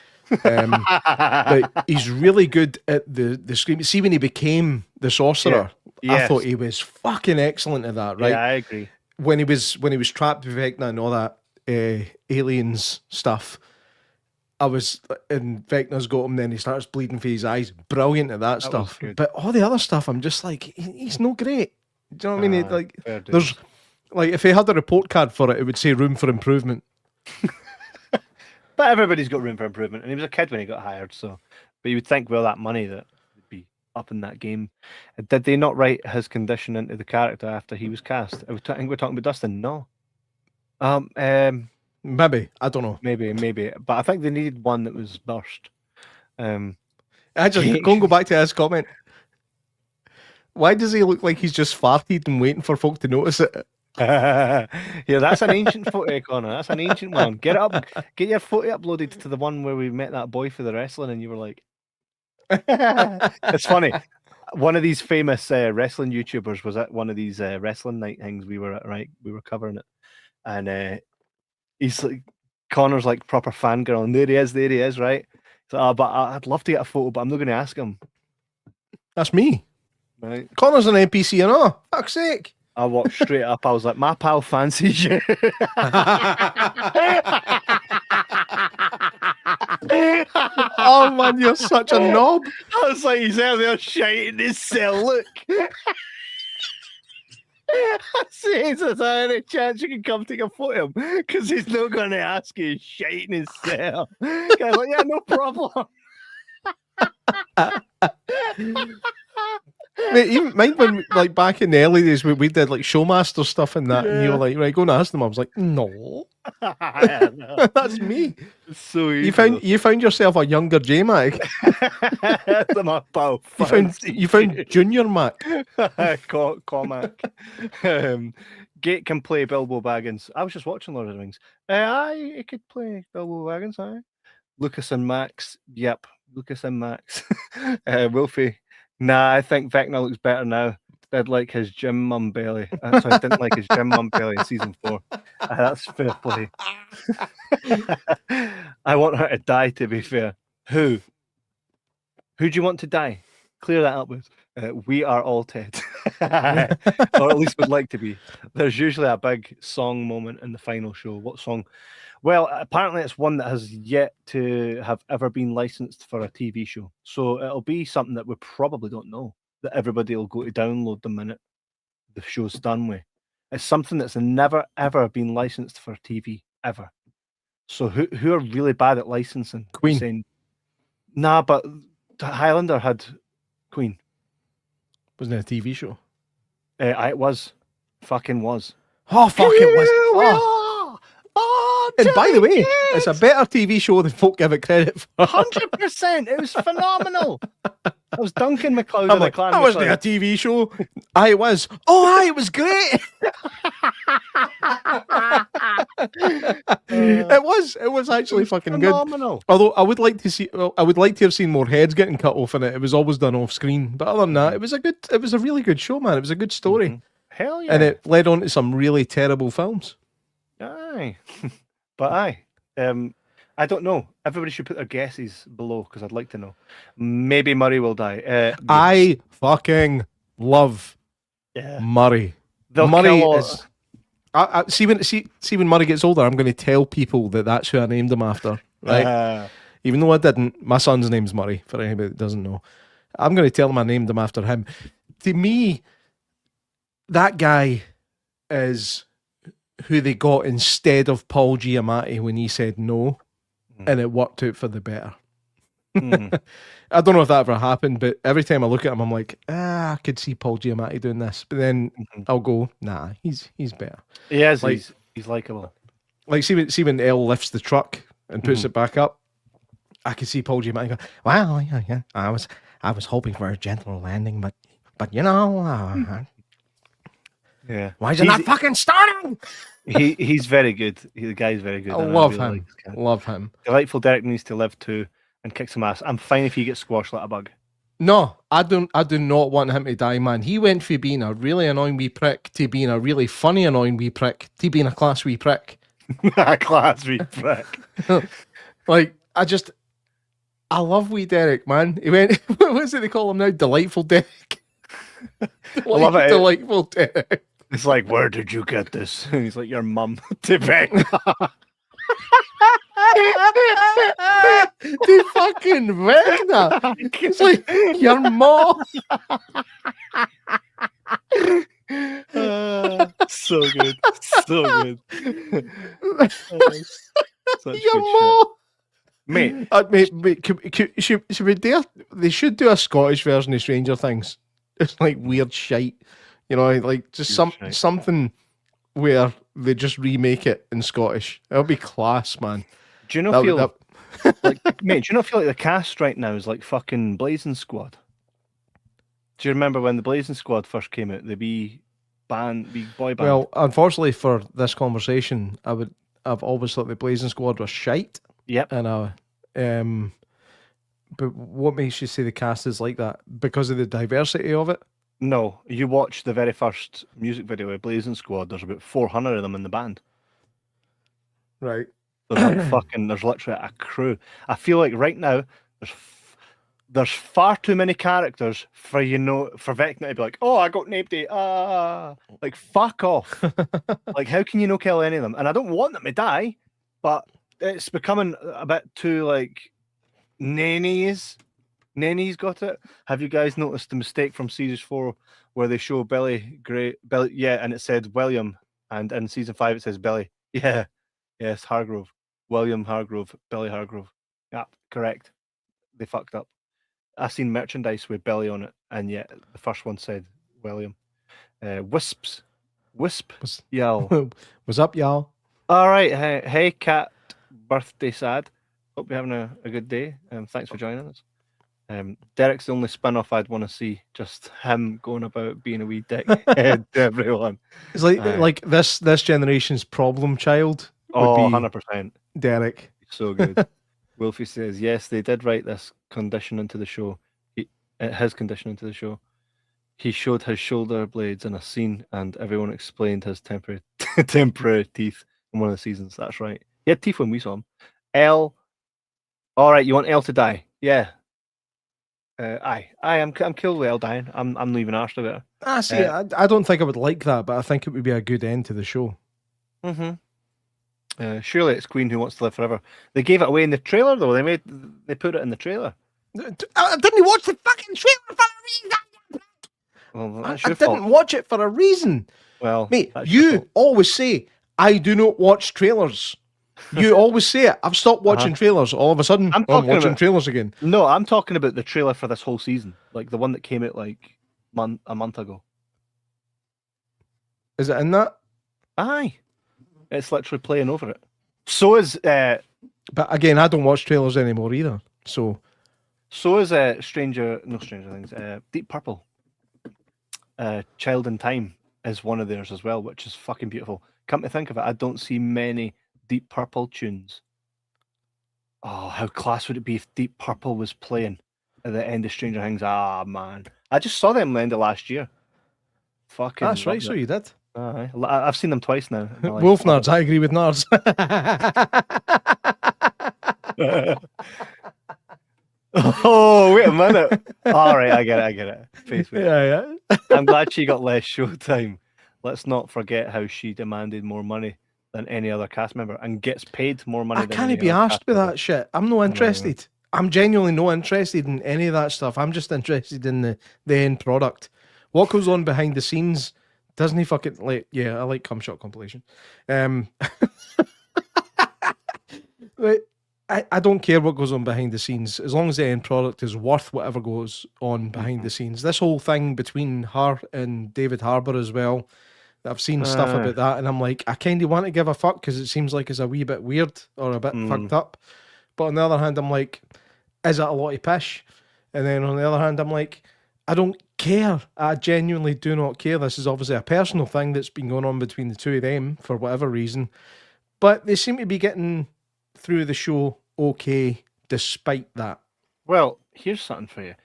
[SPEAKER 2] But he's really good at the scream. See when he became the sorcerer, I thought he was fucking excellent at that. Right?
[SPEAKER 1] Yeah, I agree.
[SPEAKER 2] When he was trapped with Vecna and all that aliens stuff, I was and Vecna's got him. Then he starts bleeding for his eyes. Brilliant at that stuff. But all the other stuff, I'm just like, he's no great. Do you know what I mean? Like, there's like if he had a report card for it, it would say room for improvement.
[SPEAKER 1] But everybody's got room for improvement, and he was a kid when he got hired. So, but you would think, well, that money that would be up in that game. Did they not write his condition into the character after he was cast? I think we're talking about Dustin. No.
[SPEAKER 2] Maybe I don't know.
[SPEAKER 1] Maybe, but I think they needed one that was burst.
[SPEAKER 2] I just go back to his comment. Why does he look like he's just farted and waiting for folk to notice it?
[SPEAKER 1] Yeah, that's an ancient photo, Connor. That's an ancient one. Get it up. Get your photo uploaded to the one where we met that boy for the wrestling, and you were like, it's funny. One of these famous wrestling YouTubers was at one of these wrestling night things we were at. Right, we were covering it, and he's like, Connor's like proper fangirl, and there he is, right? So, but I'd love to get a photo, but I'm not going to ask him.
[SPEAKER 2] That's me.
[SPEAKER 1] Right.
[SPEAKER 2] Connor's an NPC, and oh, fuck's sake.
[SPEAKER 1] I walked straight up. I was like, my pal fancies you.
[SPEAKER 2] Oh man, you're such a knob.
[SPEAKER 1] I was like, he's out there shiting his cell. Look. I say, is there any chance you can come take a photo of him? Because he's not going to ask you. He's shiting his cell. Guy's like, yeah, no problem.
[SPEAKER 2] Mate, even mind when like back in the early days we did like Showmaster stuff and that, and you were like, right, go and ask them. I was like, no, that's me.
[SPEAKER 1] It's so easy.
[SPEAKER 2] You found yourself a younger J Mac. You found Junior Mac.
[SPEAKER 1] Call Mac. Gate can play Bilbo Baggins. I was just watching Lord of the Rings. He could play Bilbo Baggins. Aye. Lucas and Max. Yep, Lucas and Max. Wolfie. Nah, I think Vecna looks better now. Did like his gym mum belly. Sorry, I didn't like his gym mum belly in season 4. That's fair play. I want her to die, to be fair. Who? Who do you want to die? Clear that up with. We are all dead. Or at least would like to be. There's usually a big song moment in the final show. What song? Well, apparently it's one that has yet to have ever been licensed for a TV show. So it'll be something that we probably don't know, that everybody will go to download the minute the show's done with. It's something that's never, ever been licensed for TV, ever. So who are really bad at licensing?
[SPEAKER 2] Queen.
[SPEAKER 1] Saying, nah, but Highlander had Queen.
[SPEAKER 2] Wasn't it a TV show?
[SPEAKER 1] It was. Fucking was.
[SPEAKER 2] Oh, fuck, it was.
[SPEAKER 1] Oh.
[SPEAKER 2] And by the way, it's a better TV show than folk give it credit for.
[SPEAKER 1] 100%. It was phenomenal. I was Duncan McLeod
[SPEAKER 2] I'm
[SPEAKER 1] in
[SPEAKER 2] like,
[SPEAKER 1] the clan.
[SPEAKER 2] that wasn't a TV show. Aye, it was. Oh, aye, it was great. It was actually fucking
[SPEAKER 1] phenomenal.
[SPEAKER 2] good. Although I would like to have seen more heads getting cut off in it. It was always done off screen. But other than that, it was a really good show, man. It was a good story.
[SPEAKER 1] Mm-hmm. Hell yeah.
[SPEAKER 2] And it led on to some really terrible films.
[SPEAKER 1] Aye. But aye. I don't know. Everybody should put their guesses below because I'd like to know. Maybe Murray will die. Yes.
[SPEAKER 2] I fucking love Murray.
[SPEAKER 1] They'll
[SPEAKER 2] Murray
[SPEAKER 1] kill
[SPEAKER 2] is. See when Murray gets older, I'm going to tell people that's who I named him after, right? Even though I didn't. My son's name's Murray. For anybody that doesn't know, I'm going to tell them I named him after him. To me, that guy is who they got instead of Paul Giamatti when he said no, and it worked out for the better. I don't know if that ever happened, but every time I look at him, I'm like, I could see Paul Giamatti doing this, but then I'll go, nah, he's better.
[SPEAKER 1] He is.
[SPEAKER 2] Like,
[SPEAKER 1] he's likable.
[SPEAKER 2] Like see when Elle lifts the truck and puts it back up, I could see Paul Giamatti go, well, yeah, I was hoping for a gentle landing, but you know, why is it not fucking starting?
[SPEAKER 1] He's very good. The guy's very good.
[SPEAKER 2] I love him. Love him.
[SPEAKER 1] Delightful Derek needs to live too and kick some ass. I'm fine if he gets squashed like a bug.
[SPEAKER 2] No, I do not want him to die, man. He went from being a really annoying wee prick to being a really funny annoying wee prick to being a class wee prick.
[SPEAKER 1] A class wee prick.
[SPEAKER 2] Like, I love wee Derek, man. He went, what is it they call him now? Delightful Derek.
[SPEAKER 1] I love it.
[SPEAKER 2] Delightful Derek.
[SPEAKER 1] It's like, where did you get this? And he's like, your mum to Vecna.
[SPEAKER 2] To fucking Vecna. It's like, your mom.
[SPEAKER 1] So good. So good.
[SPEAKER 2] Your mom.
[SPEAKER 1] Mate.
[SPEAKER 2] Should we dare? They should do a Scottish version of Stranger Things. It's like weird shite. You know, like just something where they just remake it in Scottish. That'll be class, man.
[SPEAKER 1] Do you not feel like, mate? Do you not feel like the cast right now is like fucking Blazing Squad? Do you remember when the Blazing Squad first came out? The wee boy band.
[SPEAKER 2] Well, unfortunately for this conversation, I've always thought the Blazing Squad was shite.
[SPEAKER 1] Yep.
[SPEAKER 2] And but what makes you say the cast is like that? Because of the diversity of it?
[SPEAKER 1] No, you watch the very first music video of Blazing Squad. There's about 400 of them in the band.
[SPEAKER 2] Right.
[SPEAKER 1] There's literally a crew. I feel like right now there's far too many characters for Vecna to be like, oh, I got named like fuck off. Like, how can you not kill any of them? And I don't want them to die, but it's becoming a bit too like nannies. Nanny's got it. Have you guys noticed the mistake from season 4 where they show Billy, and it said William, and in season 5 it says Billy. Yeah, yes, Hargrove, William Hargrove, Billy Hargrove. Yeah, correct. They fucked up. I seen merchandise with Billy on it, and yet the first one said William. Wisp, y'all.
[SPEAKER 2] What's up, y'all?
[SPEAKER 1] All right, hey, Cat, birthday sad. Hope you're having a good day. Thanks for joining us. Derek's the only spin-off I'd want to see. Just him going about being a wee dickhead to everyone.
[SPEAKER 2] It's like this generation's problem child.
[SPEAKER 1] Oh, 100%.
[SPEAKER 2] Derek.
[SPEAKER 1] So good. Wolfie says, yes, they did write this condition into the show. His condition into the show. He showed his shoulder blades in a scene, and everyone explained his temporary teeth in one of the seasons. That's right. He had teeth when we saw him. All right, you want Elle to die? Yeah. I'm killed with Elle dying. I'm leaving arsed about it.
[SPEAKER 2] See, I don't think I would like that, but I think it would be a good end to the show.
[SPEAKER 1] Surely it's Queen Who Wants to Live Forever. They gave it away in the trailer, though. They put it in the trailer.
[SPEAKER 2] I didn't watch the fucking trailer for a reason.
[SPEAKER 1] Well, that's
[SPEAKER 2] I
[SPEAKER 1] your fault.
[SPEAKER 2] didn't watch it for a reason.
[SPEAKER 1] Well,
[SPEAKER 2] mate, you always say I do not watch trailers. You always say it. I've stopped watching trailers. All of a sudden, I'm watching trailers again.
[SPEAKER 1] No, I'm talking about the trailer for this whole season, like the one that came out like a month ago.
[SPEAKER 2] Is it in that?
[SPEAKER 1] Aye, it's literally playing over it. So is
[SPEAKER 2] But again, I don't watch trailers anymore either. So
[SPEAKER 1] Stranger Things. Deep Purple. Child in Time is one of theirs as well, which is fucking beautiful. Come to think of it, I don't see many Deep Purple tunes. Oh, how class would it be if Deep Purple was playing at the end of Stranger Things? Ah, man. I just saw them the end of last year. Fucking
[SPEAKER 2] that's right.
[SPEAKER 1] loved
[SPEAKER 2] So
[SPEAKER 1] it.
[SPEAKER 2] you did.
[SPEAKER 1] I've seen them twice now. in my life.
[SPEAKER 2] Wolf nerds. I agree with nerds.
[SPEAKER 1] Oh, wait a minute. All right, I get it. Facebook.
[SPEAKER 2] Yeah.
[SPEAKER 1] I'm glad she got less showtime. Let's not forget how she demanded more money than any other cast member and gets paid more money
[SPEAKER 2] I
[SPEAKER 1] than
[SPEAKER 2] can't
[SPEAKER 1] any
[SPEAKER 2] be
[SPEAKER 1] other
[SPEAKER 2] asked
[SPEAKER 1] cast
[SPEAKER 2] with
[SPEAKER 1] member.
[SPEAKER 2] that shit. I'm no interested. I'm genuinely no interested in any of that stuff. I'm just interested in the end product. What goes on behind the scenes doesn't he fucking like? Yeah, I like cum shot compilation. But I don't care what goes on behind the scenes as long as the end product is worth whatever goes on behind the scenes. This whole thing between her and David Harbour as well. I've seen stuff about that, and I'm like, I kind of want to give a fuck because it seems like it's a wee bit weird or a bit fucked up. But on the other hand, I'm like, is it a lot of pish? And then on the other hand, I'm like, I don't care. I genuinely do not care. This is obviously a personal thing that's been going on between the two of them for whatever reason. But they seem to be getting through the show okay despite that.
[SPEAKER 1] Well, here's something for you.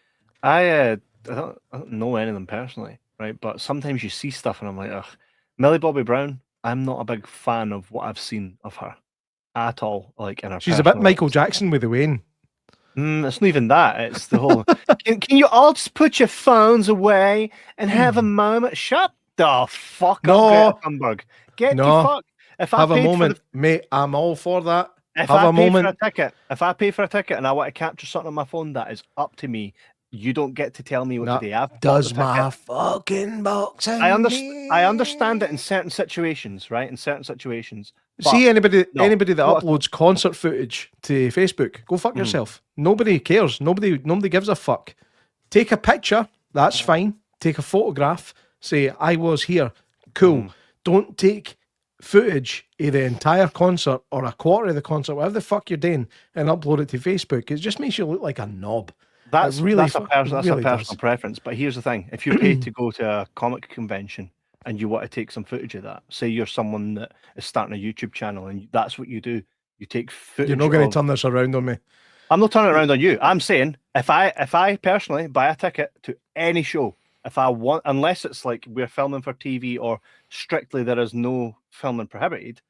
[SPEAKER 1] I don't know any of them personally, right? But sometimes you see stuff and I'm like, ugh. Millie Bobby Brown, I'm not a big fan of what I've seen of her at all. Like in her
[SPEAKER 2] She's a bit
[SPEAKER 1] personal
[SPEAKER 2] Michael
[SPEAKER 1] life.
[SPEAKER 2] Jackson with the Wayne.
[SPEAKER 1] It's not even that. It's the whole. Can you all just put your phones away and have a moment? Shut the fuck
[SPEAKER 2] No.
[SPEAKER 1] up, Greta Thunberg. Get
[SPEAKER 2] No.
[SPEAKER 1] the fuck. If I
[SPEAKER 2] Have a
[SPEAKER 1] paid
[SPEAKER 2] moment, mate. I'm all for that.
[SPEAKER 1] If
[SPEAKER 2] Have
[SPEAKER 1] I
[SPEAKER 2] a
[SPEAKER 1] pay
[SPEAKER 2] moment.
[SPEAKER 1] for a ticket, and I want to capture something on my phone, that is up to me. You don't get to tell me what
[SPEAKER 2] Nah,
[SPEAKER 1] to do. I've bought
[SPEAKER 2] does
[SPEAKER 1] the ticket.
[SPEAKER 2] my fucking box
[SPEAKER 1] I understand it in certain situations, right? In certain situations. But
[SPEAKER 2] See anybody
[SPEAKER 1] no.
[SPEAKER 2] that uploads concert footage to Facebook, go fuck yourself. Nobody cares. Nobody gives a fuck. Take a picture, that's fine. Take a photograph, say I was here. Cool. Don't take footage of the entire concert or a quarter of the concert, whatever the fuck you're doing, and upload it to Facebook. It just makes you look like a knob.
[SPEAKER 1] That's
[SPEAKER 2] really
[SPEAKER 1] a personal
[SPEAKER 2] does.
[SPEAKER 1] preference. But here's the thing: if you're paid to go to a comic convention and you want to take some footage of that, say you're someone that is starting a YouTube channel and that's what you do, you take footage.
[SPEAKER 2] You're not going to turn this around on me.
[SPEAKER 1] I'm not turning it around on you. I'm saying if I personally buy a ticket to any show, if I want, unless it's like we're filming for TV or strictly there is no filming prohibited,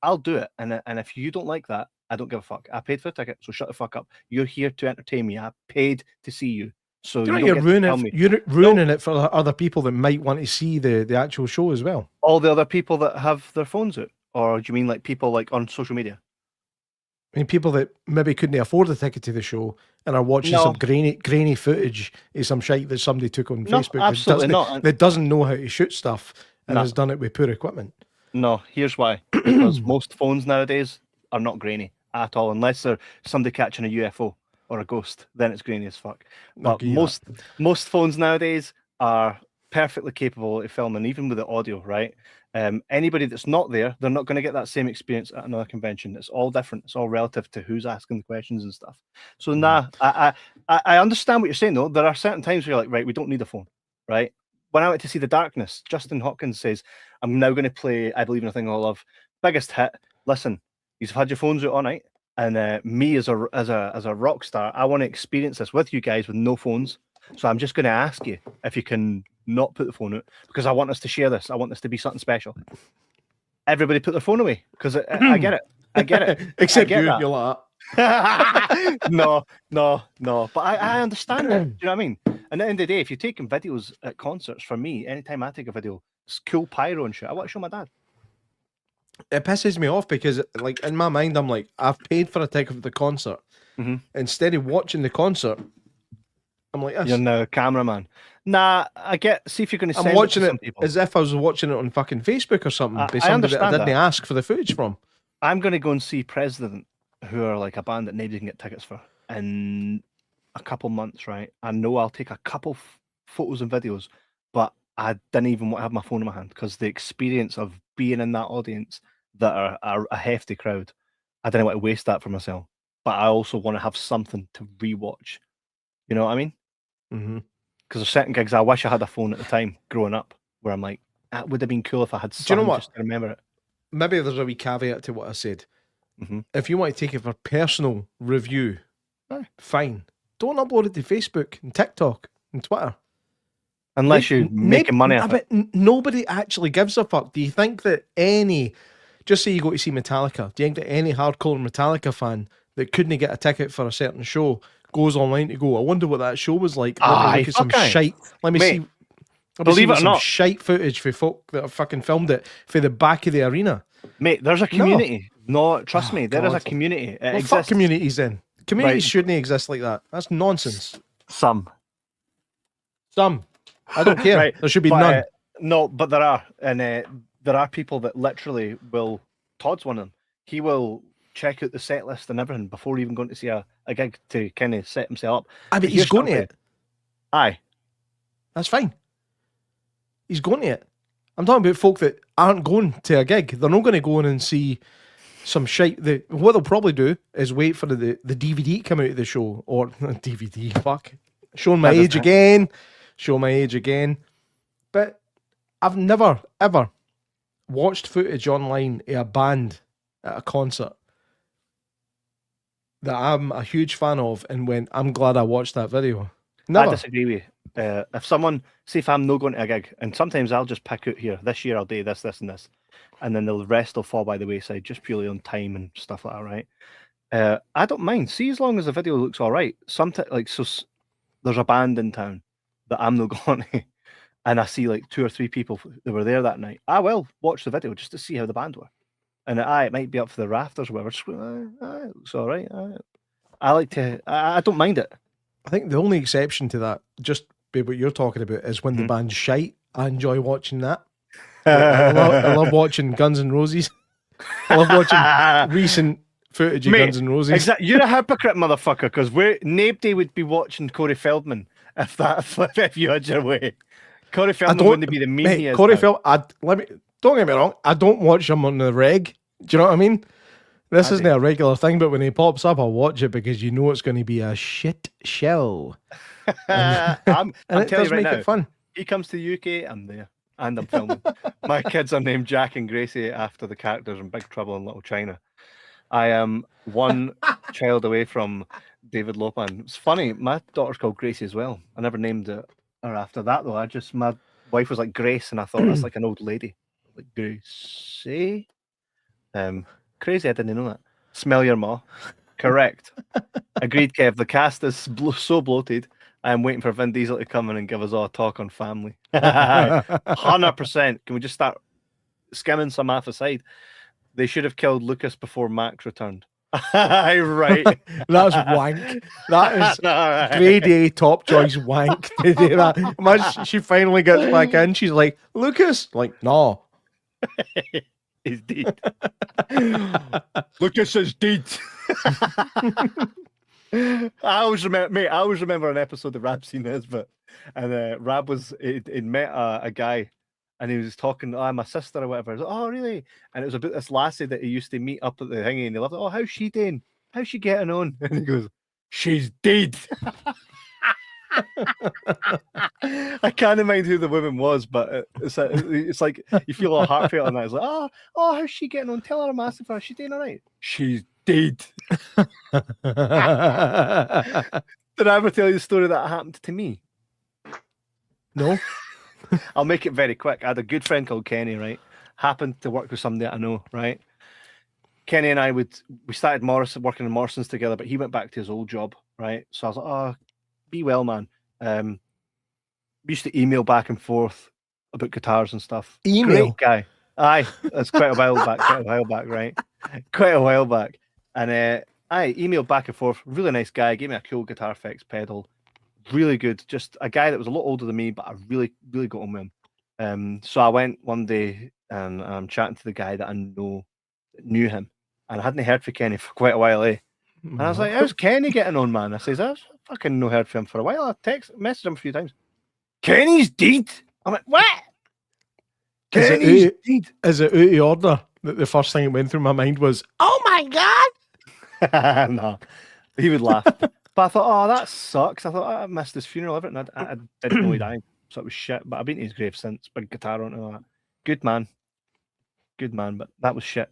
[SPEAKER 1] I'll do it. And if you don't like that, I don't give a fuck. I paid for a ticket, so shut the fuck up. You're here to entertain me. I paid to see you. So
[SPEAKER 2] You're ruining it for other people that might want to see the actual show as well.
[SPEAKER 1] All the other people that have their phones out, or do you mean like people like on social media?
[SPEAKER 2] I mean, people that maybe couldn't afford a ticket to the show and are watching some grainy footage of some shite that somebody took on Facebook.
[SPEAKER 1] Absolutely not.
[SPEAKER 2] That doesn't know how to shoot stuff and has done it with poor equipment.
[SPEAKER 1] No, here's why. Because most phones nowadays are not grainy at all, unless they're somebody catching a UFO or a ghost. Then it's grainy as fuck. But most phones nowadays are perfectly capable of filming, even with the audio, right? Anybody that's not there, they're not going to get that same experience at another convention. It's all different. It's all relative to who's asking the questions and stuff. So I understand what you're saying though. There are certain times where you're like, right, we don't need a phone, right? When I went to see The Darkness, Justin Hawkins says, I'm now going to play I Believe in a Thing I Love. Biggest hit. Listen, you've had your phones out all night. And me as a rock star, I want to experience this with you guys with no phones. So I'm just going to ask you if you can not put the phone out, because I want us to share this. I want this to be something special. Everybody put their phone away, because I get it. I get it.
[SPEAKER 2] Except you, you're like
[SPEAKER 1] that. No. But I understand it. Do you know what I mean? And at the end of the day, if you're taking videos at concerts, for me, anytime I take a video, it's cool pyro and shit. I want to show my dad.
[SPEAKER 2] It pisses me off because, like, in my mind, I'm like, I've paid for a ticket for the concert. Instead of watching the concert, I'm like,
[SPEAKER 1] you're now a cameraman. Nah, I get. See if you're going to send.
[SPEAKER 2] I'm watching
[SPEAKER 1] it
[SPEAKER 2] to some people as if I was watching it on fucking Facebook or something. By somebody that I didn't ask for the footage from.
[SPEAKER 1] I'm going to go and see President, who are like a band that nobody can get tickets for, in a couple months, right? I know I'll take a couple photos and videos, but I didn't even want to have my phone in my hand because the experience of being in that audience that are a hefty crowd I didn't want to waste that for myself. But I also want to have something to rewatch. You know what I mean?
[SPEAKER 2] Mm-hmm.
[SPEAKER 1] Because there's certain gigs I wish I had a phone at the time growing up, where I'm like, that would have been cool if I had
[SPEAKER 2] Do you know
[SPEAKER 1] something
[SPEAKER 2] what?
[SPEAKER 1] just to remember it.
[SPEAKER 2] Maybe there's a wee caveat to what I said.
[SPEAKER 1] Mm-hmm.
[SPEAKER 2] If you want to take it for personal review, fine. Don't upload it to Facebook and TikTok and Twitter.
[SPEAKER 1] Unless you're making money off it.
[SPEAKER 2] But nobody actually gives a fuck. Do you think that just say you go to see Metallica, do you think that any hardcore Metallica fan that couldn't get a ticket for a certain show goes online to go, I wonder what that show was like. Let me look at some shite. Let me see.
[SPEAKER 1] Believe it or
[SPEAKER 2] some
[SPEAKER 1] not,
[SPEAKER 2] shite footage for folk that have fucking filmed it for the back of the arena.
[SPEAKER 1] Mate, there's a community. No, trust me, there is a
[SPEAKER 2] God.
[SPEAKER 1] community.
[SPEAKER 2] Well, fuck communities then. Communities shouldn't exist like that. That's nonsense.
[SPEAKER 1] Some.
[SPEAKER 2] I don't care.
[SPEAKER 1] Right.
[SPEAKER 2] There should be
[SPEAKER 1] But,
[SPEAKER 2] none.
[SPEAKER 1] No, but there are. And there are people that literally will, Todd's one of them, he will check out the set list and everything before even going to see a gig to kind of set himself up.
[SPEAKER 2] I mean, he's going to it.
[SPEAKER 1] Aye.
[SPEAKER 2] That's fine. He's going to it. I'm talking about folk that aren't going to a gig. They're not going to go in and see some shite. What they'll probably do is wait for the DVD to come out of the show. Or DVD, fuck. Showing my age again. But I've never, ever watched footage online of a band at a concert that I'm a huge fan of and went, I'm glad I watched that video. Never.
[SPEAKER 1] I disagree with you. If someone, see if I'm not going to a gig, and sometimes I'll just pick out here, this year I'll do this, this, and this, and then the rest will fall by the wayside just purely on time and stuff like that, right? I don't mind. See, as long as the video looks all right. Sometimes, like, so there's a band in town that I'm not going to, and I see like 2 or 3 people that were there that night. I will watch the video just to see how the band were. And it might be up for the rafters or whatever. Just, it looks all right. I like to, I don't mind it.
[SPEAKER 2] I think the only exception to that, just be what you're talking about, is when the band's shite. I enjoy watching that. I love watching Guns N' Roses. I love watching recent footage of Guns N' Roses.
[SPEAKER 1] Exactly. You're a hypocrite, motherfucker, because nobody would be watching Corey Feldman if you had your way. Corey Feldman wouldn't be the meme he is.
[SPEAKER 2] Corey Feldman, don't get me wrong, I don't watch him on the reg. Do you know what I mean? This isn't a regular thing, but when he pops up, I'll watch it because you know it's going to be a shit show.
[SPEAKER 1] I'm telling you right now,
[SPEAKER 2] it fun.
[SPEAKER 1] He comes to the UK, I'm there, and I'm filming. My kids are named Jack and Gracie after the characters in Big Trouble in Little China. I am one child away from David Lopan. It's funny, my daughter's called Gracie as well. I never named her after that though. My wife was like Grace, and I thought that's like an old lady, like Gracie. Crazy, I didn't know that. Smell your maw. Correct. Agreed, Kev. The cast is so bloated. I am waiting for Vin Diesel to come in and give us all a talk on family. 100%. Can we just start skimming some half aside? They should have killed Lucas before Max returned. Right.
[SPEAKER 2] That's wank. That is grade A top choice wank to do that. Imagine she finally gets back in. She's like, Lucas? Like, no.
[SPEAKER 1] He's dead. Lucas is dead. I always remember an episode of Rab seen this, and Rab he'd met a guy, and he was talking, my sister or whatever. I was like, oh, really? And it was about this lassie that he used to meet up at the thingy, and he loved it. Oh, how's she doing? How's she getting on? And he goes, she's dead. I can't mind who the woman was, but it's like you feel all heartfelt on that. It's like, oh, how's she getting on? Tell her I'm asking for her. She's doing all right. She's dead. Did I ever tell you the story that happened to me?
[SPEAKER 2] No.
[SPEAKER 1] I'll make it very quick. I had a good friend called Kenny, right? Happened to work with somebody I know, right? Kenny and I we started working in Morrison's together, but he went back to his old job, right? So I was like, oh, be well, man. We used to email back and forth about guitars and stuff.
[SPEAKER 2] Email?
[SPEAKER 1] Great guy. Aye, that's quite a while back, right? Quite a while back. And I emailed back and forth. Really nice guy. Gave me a cool Guitar Effects pedal. Really good. Just a guy that was a lot older than me, but I really, really got on with him. So I went one day and I'm chatting to the guy that I knew him. And I hadn't heard from Kenny for quite a while, eh? And I was like, how's Kenny getting on, man? I says, I've fucking no heard from him for a while. I messaged him a few times. Kenny's dead. I'm like, what? Kenny's dead.
[SPEAKER 2] Is it out of order? the first thing that went through my mind was, "Oh my god!"
[SPEAKER 1] No, he would laugh. But I thought, oh, that sucks. I thought I missed his funeral, everything. I didn't know he died, so it was shit. But I've been to his grave since. Big guitar on and all that. Good man, but that was shit.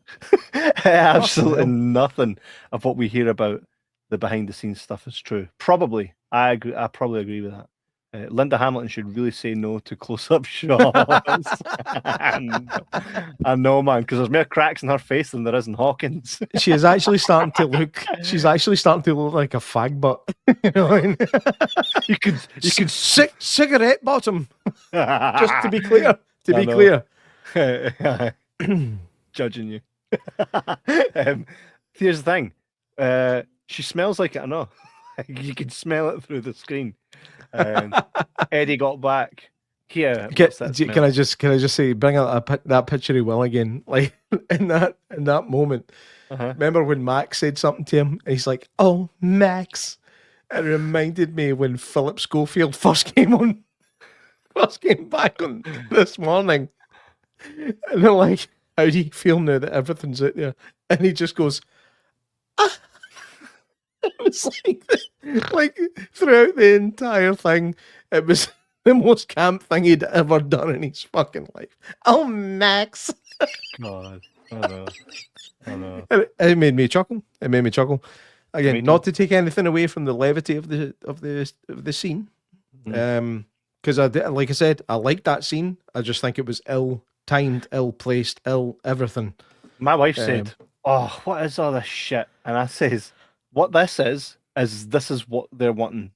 [SPEAKER 1] Absolutely nothing of what we hear about the behind the scenes stuff is true. Probably, I agree. I probably agree with that. Linda Hamilton should really say no to close-up shots. I know, man, because there's more cracks in her face than there is in Hawkins.
[SPEAKER 2] She is actually starting to look. She's actually starting to look like a fag butt. You know what I mean? You could cigarette bottom. Just to be clear.
[SPEAKER 1] Judging you. Here's the thing. She smells like it. I know. You can smell it through the screen. Eddie got back. Here,
[SPEAKER 2] can I just say, bring out that picture of Will again? Like in that moment. Remember when Mack said something to him? And he's like, "Oh, Max." It reminded me when Philip Schofield first came back on this morning, and they're like, "How do you feel now that everything's out there?" And he just goes, "Ah." It was like throughout the entire thing, it was the most camp thing he'd ever done in his fucking life. Oh, Max.
[SPEAKER 1] God, I know.
[SPEAKER 2] It made me chuckle. Again, not to take anything away from the levity of the scene, because like I said, I liked that scene. I just think it was ill-timed, ill-placed, everything.
[SPEAKER 1] My wife said, "Oh, what is all this shit?" And I says, what this is this is what they're wanting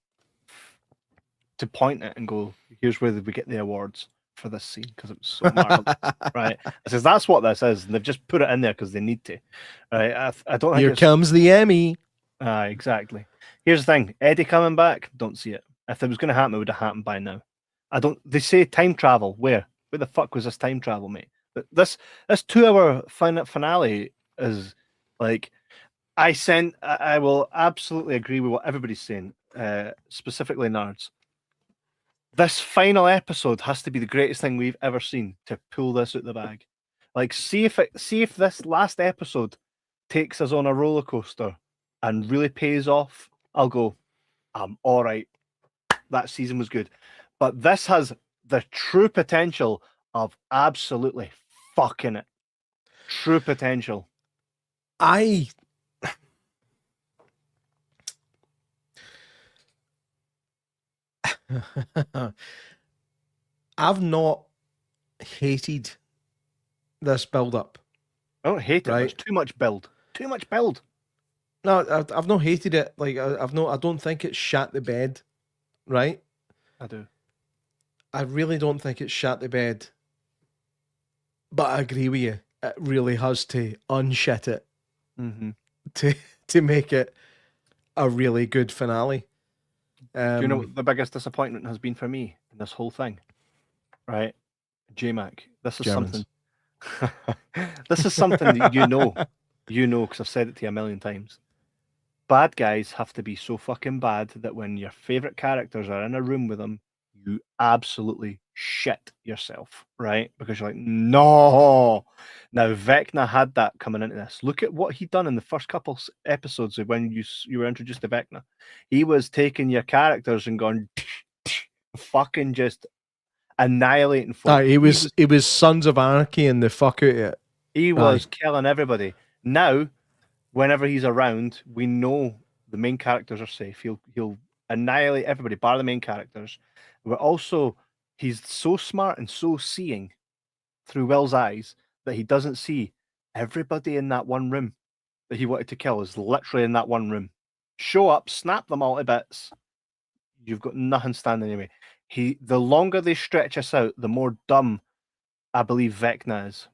[SPEAKER 1] to point at and go, here's where we get the awards for this scene because it was so marvelous, right? I says that's what this is, and they've just put it in there because they need to, right? I don't think
[SPEAKER 2] here comes the Emmy.
[SPEAKER 1] Exactly. Here's the thing: Eddie coming back, don't see it. If it was going to happen, it would have happened by now. They say time travel. Where the fuck was this time travel, mate? This 2-hour finale is like. I will absolutely agree with what everybody's saying, specifically nerds. This final episode has to be the greatest thing we've ever seen to pull this out the bag. Like, see if this last episode takes us on a roller coaster and really pays off. I'll go, all right. That season was good, but this has the true potential of absolutely fucking it. True potential.
[SPEAKER 2] I've not hated this build-up.
[SPEAKER 1] I don't hate it.
[SPEAKER 2] Right?
[SPEAKER 1] There's too much build. Too much build.
[SPEAKER 2] No, I've not hated it. Like I don't think it's shat the bed. Right?
[SPEAKER 1] I do.
[SPEAKER 2] I really don't think it's shat the bed. But I agree with you. It really has to unshit it to make it a really good finale.
[SPEAKER 1] Do you know what the biggest disappointment has been for me in this whole thing? Right? J-Mac, this is
[SPEAKER 2] Germans.
[SPEAKER 1] something. This is something that you know, because I've said it to you a million times. Bad guys have to be so fucking bad that when your favorite characters are in a room with them, you absolutely shit yourself, right? Because you're like, no. Now, Vecna had that coming into this. Look at what he'd done in the first couple episodes of when you were introduced to Vecna. He was taking your characters and going, fucking just annihilating folk.
[SPEAKER 2] He was Sons of Anarchy and the fuck out of it.
[SPEAKER 1] He was killing everybody. Now, whenever he's around, we know the main characters are safe. He'll annihilate everybody, bar the main characters. But also, he's so smart and so seeing through Will's eyes that he doesn't see everybody in that one room that he wanted to kill is literally in that one room. Show up, snap them all to bits. You've got nothing standing anyway. The longer they stretch us out, the more dumb I believe Vecna is.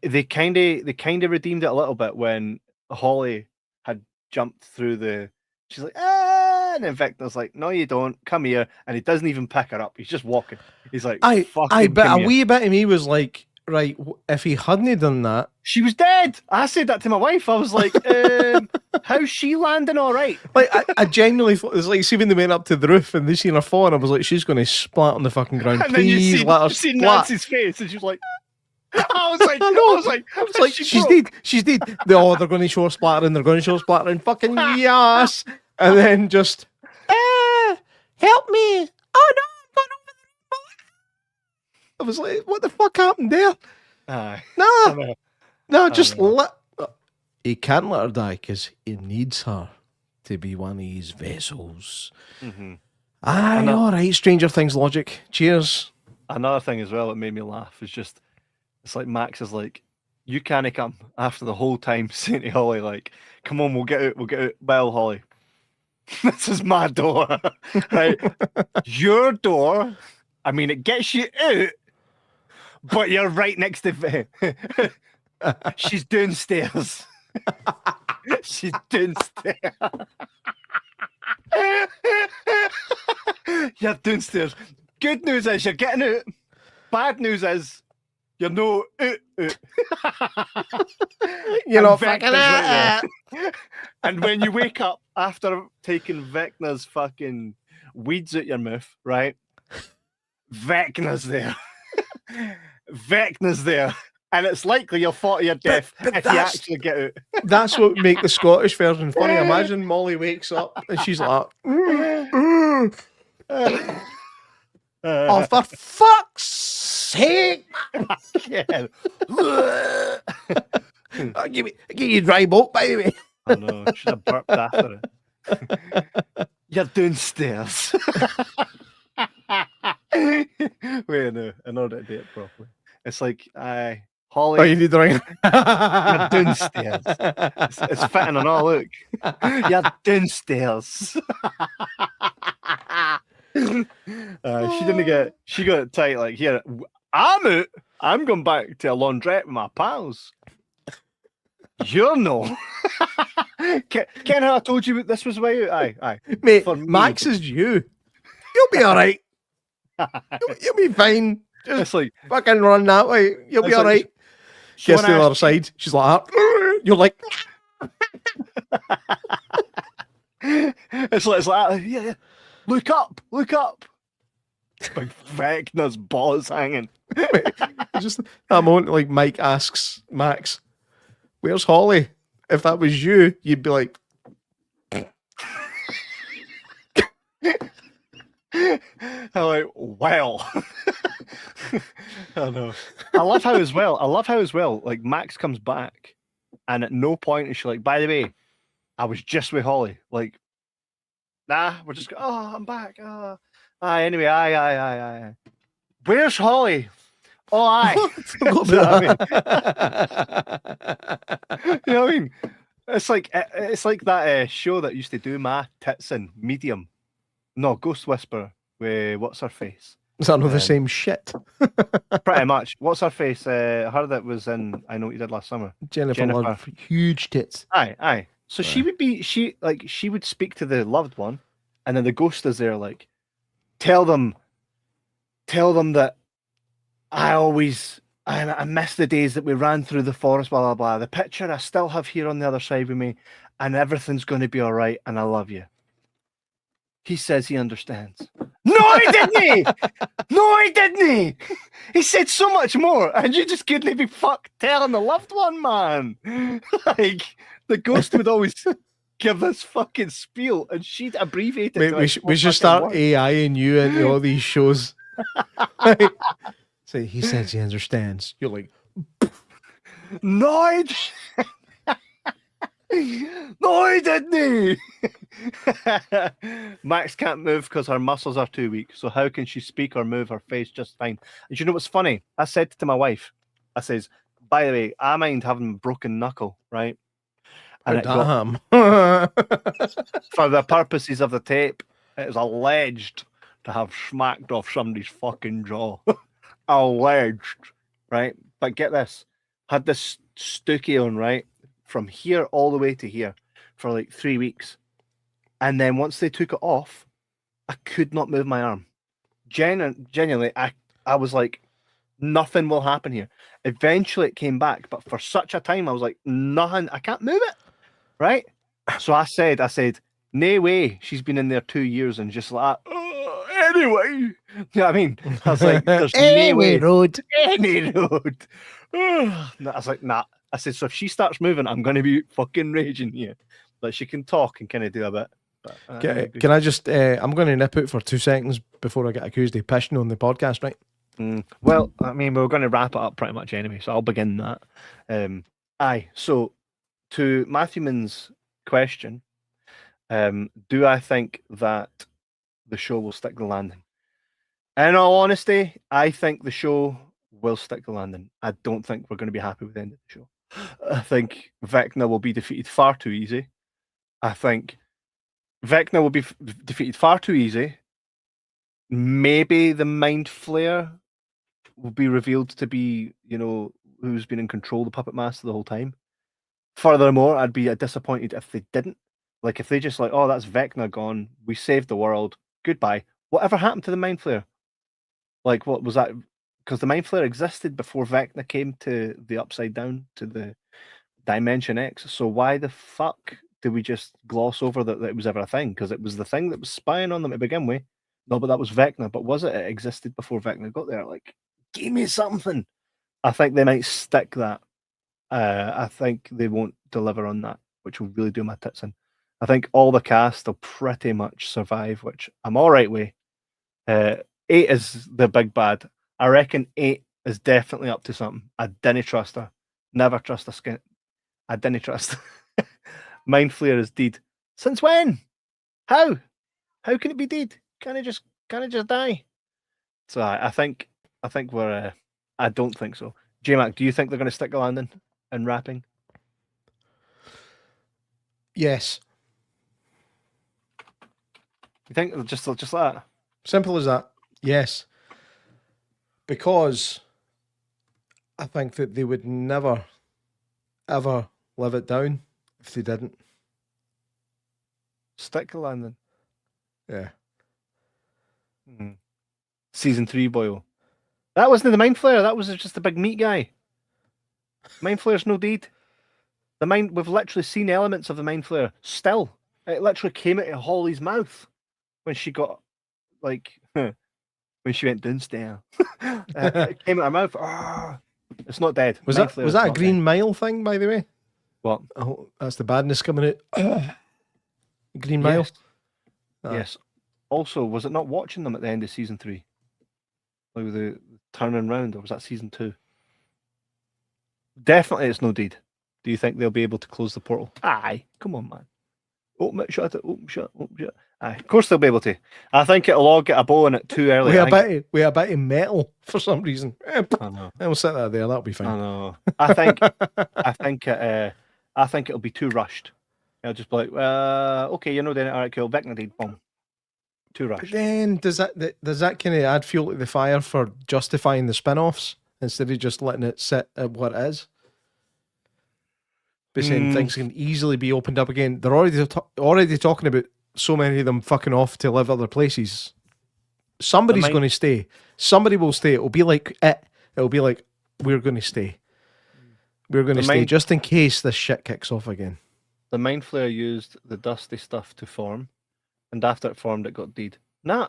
[SPEAKER 1] They kind of redeemed it a little bit when Holly had jumped through she's like, and then Vecna's like, no, you don't. Come here. And he doesn't even pick her up. He's just walking. He's like,
[SPEAKER 2] I bet a wee bit of me was like, right, if he hadn't done that,
[SPEAKER 1] she was dead. I said that to my wife. I was like, how's she landing all right?
[SPEAKER 2] Like, I genuinely thought, it was like, see when they went up to the roof and they seen her falling, I was like, she's going to splat on the fucking ground.
[SPEAKER 1] And
[SPEAKER 2] Please let her
[SPEAKER 1] see
[SPEAKER 2] splat.
[SPEAKER 1] Nancy's face, and she was like, I was like,
[SPEAKER 2] It's like she's dead. She's dead. They're going to show splattering. They're going to show splattering. Fucking yes. And then just, help me. Oh no, I'm going over the rainbow. I was like, what the fuck happened there? No, just let. He can't let her die because he needs her to be one of his vessels.
[SPEAKER 1] Mm-hmm.
[SPEAKER 2] All right, Stranger Things logic. Cheers.
[SPEAKER 1] Another thing as well that made me laugh is just, it's like Max is like, you can't come after the whole time saying to Holly, like, come on, we'll get out. Well, Holly, this is my door, right? Your door, I mean, it gets you out, but you're right next to she's downstairs. She's downstairs. You're downstairs. Good news is you're getting out. Bad news is you're no out.
[SPEAKER 2] You're not
[SPEAKER 1] Vecna's
[SPEAKER 2] fucking
[SPEAKER 1] right there. And when you wake up after taking Vecna's fucking weeds out your mouth, right? Vecna's there. Vecna's there. And it's likely you'll fall to your death if you actually get out.
[SPEAKER 2] That's what would make the Scottish version funny. Imagine Molly wakes up and she's like, oh, for fuck's sake!
[SPEAKER 1] Yeah.
[SPEAKER 2] I'll give you a dry boat, by the way.
[SPEAKER 1] I know, I should have burped after it. You're downstairs. Wait, no, in order to do it properly. It's like, Holly.
[SPEAKER 2] Oh, you need the ring.
[SPEAKER 1] You're downstairs. It's fitting and all, look. You're downstairs. She got it tight, like, here, I'm out. I'm going back to a laundrette with my pals. You're no. Ken, how I told you this was way out? Aye.
[SPEAKER 2] Mate,
[SPEAKER 1] For me.
[SPEAKER 2] Max is you. You'll be all right. You'll be fine. Just
[SPEAKER 1] It's like,
[SPEAKER 2] fucking run that way. You'll be
[SPEAKER 1] It's
[SPEAKER 2] all
[SPEAKER 1] like-
[SPEAKER 2] right. Gets to the other side. She's like, you're like,
[SPEAKER 1] it's like, yeah. Look up. Big Vecna's balls hanging.
[SPEAKER 2] just that moment, like Mike asks Max, "Where's Holly?" If that was you, you'd be like,
[SPEAKER 1] I'm like, well. I know. I love how as well, like Max comes back and at no point is she like, by the way, I was just with Holly. Like, nah, we're just I'm back. Anyway, aye. Where's Holly? Oh, aye. You know what I mean? It's like that show that used to do my tits in Medium. No, Ghost Whisperer with what's her face?
[SPEAKER 2] is that not the same shit?
[SPEAKER 1] Pretty much. What's her face? Her that was in I Know What You Did Last Summer.
[SPEAKER 2] Jennifer. Love huge tits.
[SPEAKER 1] Aye. So she would speak to the loved one, and then the ghost is there like, tell them that I miss the days that we ran through the forest, blah blah blah. The picture I still have here on the other side with me, and everything's going to be all right, and I love you. He says he understands. No, he didn't. No, he didn't. He said so much more, and you just couldn't be fucked telling the loved one, man. Like the ghost would always give this fucking spiel, and she'd abbreviate it.
[SPEAKER 2] Mate, we should start AI-ing you into all these shows. Right? So he says he understands. You're like,
[SPEAKER 1] no, he didn't. Max can't move because her muscles are too weak. So how can she speak or move her face just fine? And you know what's funny? I said to my wife, I says, by the way, I mind having a broken knuckle, right? And
[SPEAKER 2] damn.
[SPEAKER 1] For the purposes of the tape, it is alleged to have smacked off somebody's fucking jaw. Alleged, right? But get this, had this stookie on, right? From here all the way to here for like 3 weeks. And then once they took it off, I could not move my arm. Genuinely, I was like, nothing will happen here. Eventually it came back, but for such a time, I was like, nothing, I can't move it. Right? So I said, no way she's been in there 2 years and just like, Anyway, you know what I mean? I was like, there's
[SPEAKER 2] Any
[SPEAKER 1] no way.
[SPEAKER 2] road.
[SPEAKER 1] Any road. I was like, nah. I said, so if she starts moving, I'm going to be fucking raging here. Like, she can talk and kind of do a bit. But,
[SPEAKER 2] Can I just, I'm going to nip out for 2 seconds before I get accused of pissing on the podcast, right?
[SPEAKER 1] Well, I mean, we're going to wrap it up pretty much anyway, so I'll begin that. So to Matthewman's question, do I think that the show will stick the landing? In all honesty, I think the show will stick the landing. I don't think we're going to be happy with the end of the show. I think Vecna will be defeated far too easy. I think Vecna will be defeated far too easy. Maybe the Mind Flayer will be revealed to be, who's been in control of the puppet master the whole time. Furthermore, I'd be disappointed if they didn't. Like, if they just like, oh, that's Vecna gone. We saved the world. Goodbye. Whatever happened to the Mind Flayer? Like, what was that? Because the Mind Flayer existed before Vecna came to the Upside Down, to the Dimension X. So why the fuck did we just gloss over that it was ever a thing? Because it was the thing that was spying on them to begin with. No, but that was Vecna. But was it? It existed before Vecna got there. Like, give me something. I think they might stick that. I think they won't deliver on that, which will really do my tits in. I think all the cast will pretty much survive, which I'm all right with. 8 is the big bad. I reckon 8 is definitely up to something. I didn't trust her. Never trust a skin. I didn't trust her. Mind Flayer is dead. Since when? How? How can it be dead? Can it just die? So I think we're. I don't think so. J-Mac, do you think they're going to stick the landing in rapping?
[SPEAKER 2] Yes.
[SPEAKER 1] You think just like that?
[SPEAKER 2] Simple as that. Yes. Because I think that they would never, ever live it down if they didn't.
[SPEAKER 1] Stick the landing.
[SPEAKER 2] Yeah.
[SPEAKER 1] Season 3 Boyle. That wasn't the Mind Flayer. That was just a big meat guy. Mind Flayer's no deed. We've literally seen elements of the Mind Flayer. Still, it literally came out of Holly's mouth when she got when she went downstairs. It came out her mouth. Oh, it's not dead.
[SPEAKER 2] Was that a Green Mile thing, by the way?
[SPEAKER 1] What?
[SPEAKER 2] Oh, that's the badness coming out. Green Mile.
[SPEAKER 1] Yes. Yes. Also, was it not watching them at the end of season 3? Like with the turning round, or was that season 2? Definitely, it's no deed. Do you think they'll be able to close the portal? Aye, come on, man. Open it, shut it, open, shut, open, shut. Aye, of course they'll be able to. I think it'll all get a bow in it too early.
[SPEAKER 2] We a bit of metal for some reason.
[SPEAKER 1] I know.
[SPEAKER 2] And we'll set that there. That'll be fine.
[SPEAKER 1] I know. I think it'll be too rushed. It'll just be like, okay, you're not doing it. All right, cool. Vecna did. Boom. Too rushed.
[SPEAKER 2] But then does that kind of add fuel to the fire for justifying the spin-offs instead of just letting it sit at what it is? But saying things can easily be opened up again. They're already talking about so many of them fucking off to live other places. Somebody's going to stay. Somebody will stay. It'll be like it. It'll be like, we're going to stay. We're going to stay just in case this shit kicks off again.
[SPEAKER 1] The Mind Flayer used the dusty stuff to form, and after it formed, it got deed. Nah.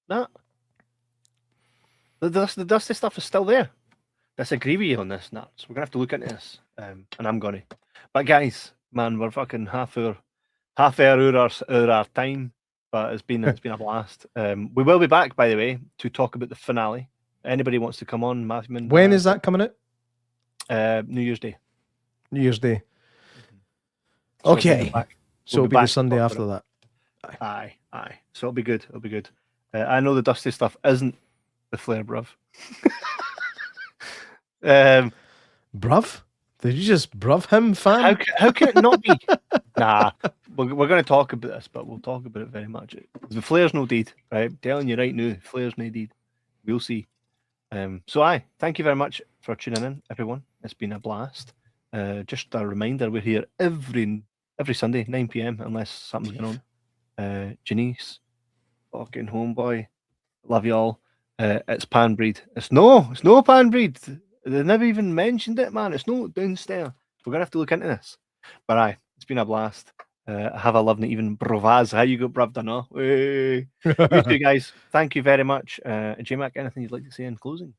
[SPEAKER 1] The dusty stuff is still there. Disagree with you on this, nuts. We're gonna have to look into this, and I'm gonna. But guys, man, we're fucking half hour our time. But it's been a blast. We will be back, by the way, to talk about the finale. Anybody wants to come on, Matthew?
[SPEAKER 2] When is that coming out?
[SPEAKER 1] New Year's Day.
[SPEAKER 2] New Year's Day.
[SPEAKER 1] So
[SPEAKER 2] okay. So it'll be the Sunday after that.
[SPEAKER 1] Aye. So it'll be good. I know the dusty stuff isn't the Flair, bruv.
[SPEAKER 2] Bruv? Did you just bruv him, fam?
[SPEAKER 1] How can it not be? Nah, we're going to talk about this, but we'll talk about it very much. The Flair's no deed, right? I'm telling you right now, Flair's no deed. We'll see. So thank you very much for tuning in, everyone. It's been a blast. Just a reminder, we're here every Sunday, 9 p.m, unless something's going on. Janice, fucking homeboy, love you all. It's Panbreed. It's no Panbreed. They never even mentioned it, man. It's no downstairs. We're gonna have to look into this. But it's been a blast. Have a lovely evening. Brovaz. How you go, bruv? Dunno. You two guys, thank you very much. J-Mac, anything you'd like to say in closing?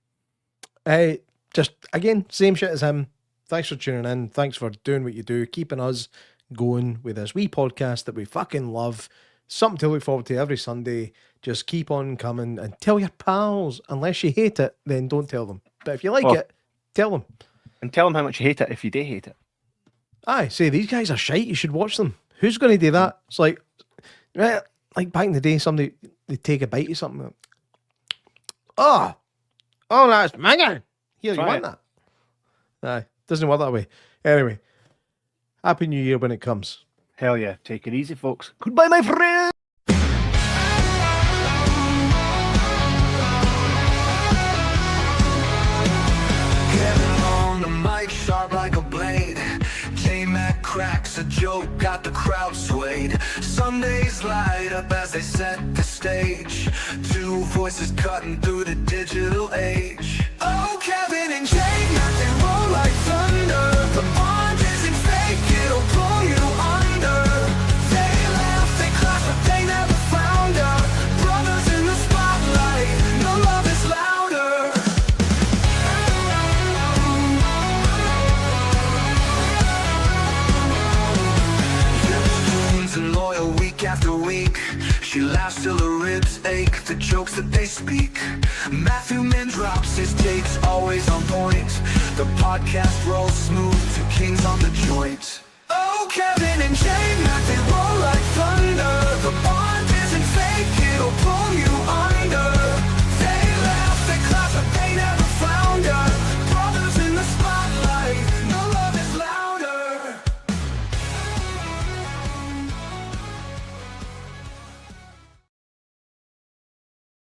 [SPEAKER 2] Just, again, same shit as him. Thanks for tuning in. Thanks for doing what you do, keeping us going with this wee podcast that we fucking love. Something to look forward to every Sunday. Just keep on coming and tell your pals. Unless you hate it, then don't tell them. But if you like it, tell them.
[SPEAKER 1] And tell them how much you hate it if you do hate it.
[SPEAKER 2] Aye, say these guys are shite. You should watch them. Who's going to do that? It's like back in the day, somebody they take a bite of something. Oh, that's manging. Here, you want that? Aye, doesn't work that way. Anyway, Happy New Year when it comes.
[SPEAKER 1] Hell yeah. Take it easy, folks. Goodbye, my friends.
[SPEAKER 4] Kevin on the mic, sharp like a blade. J-Mac cracks a joke, got the crowd swayed. Sundays light up as they set the stage. Two voices cutting through the digital age. Oh, Kevin and J-Mac, they roll like thunder. The bond isn't fake, it'll pull you under. They laugh, they clap, but they never found her. Brothers in the spotlight, no love is louder. Tunes and loyal week after week. She laughs till her ribs ache, the jokes that they speak. Matthew Min drops his takes, always on point. The podcast rolls smooth to Kings on the joint.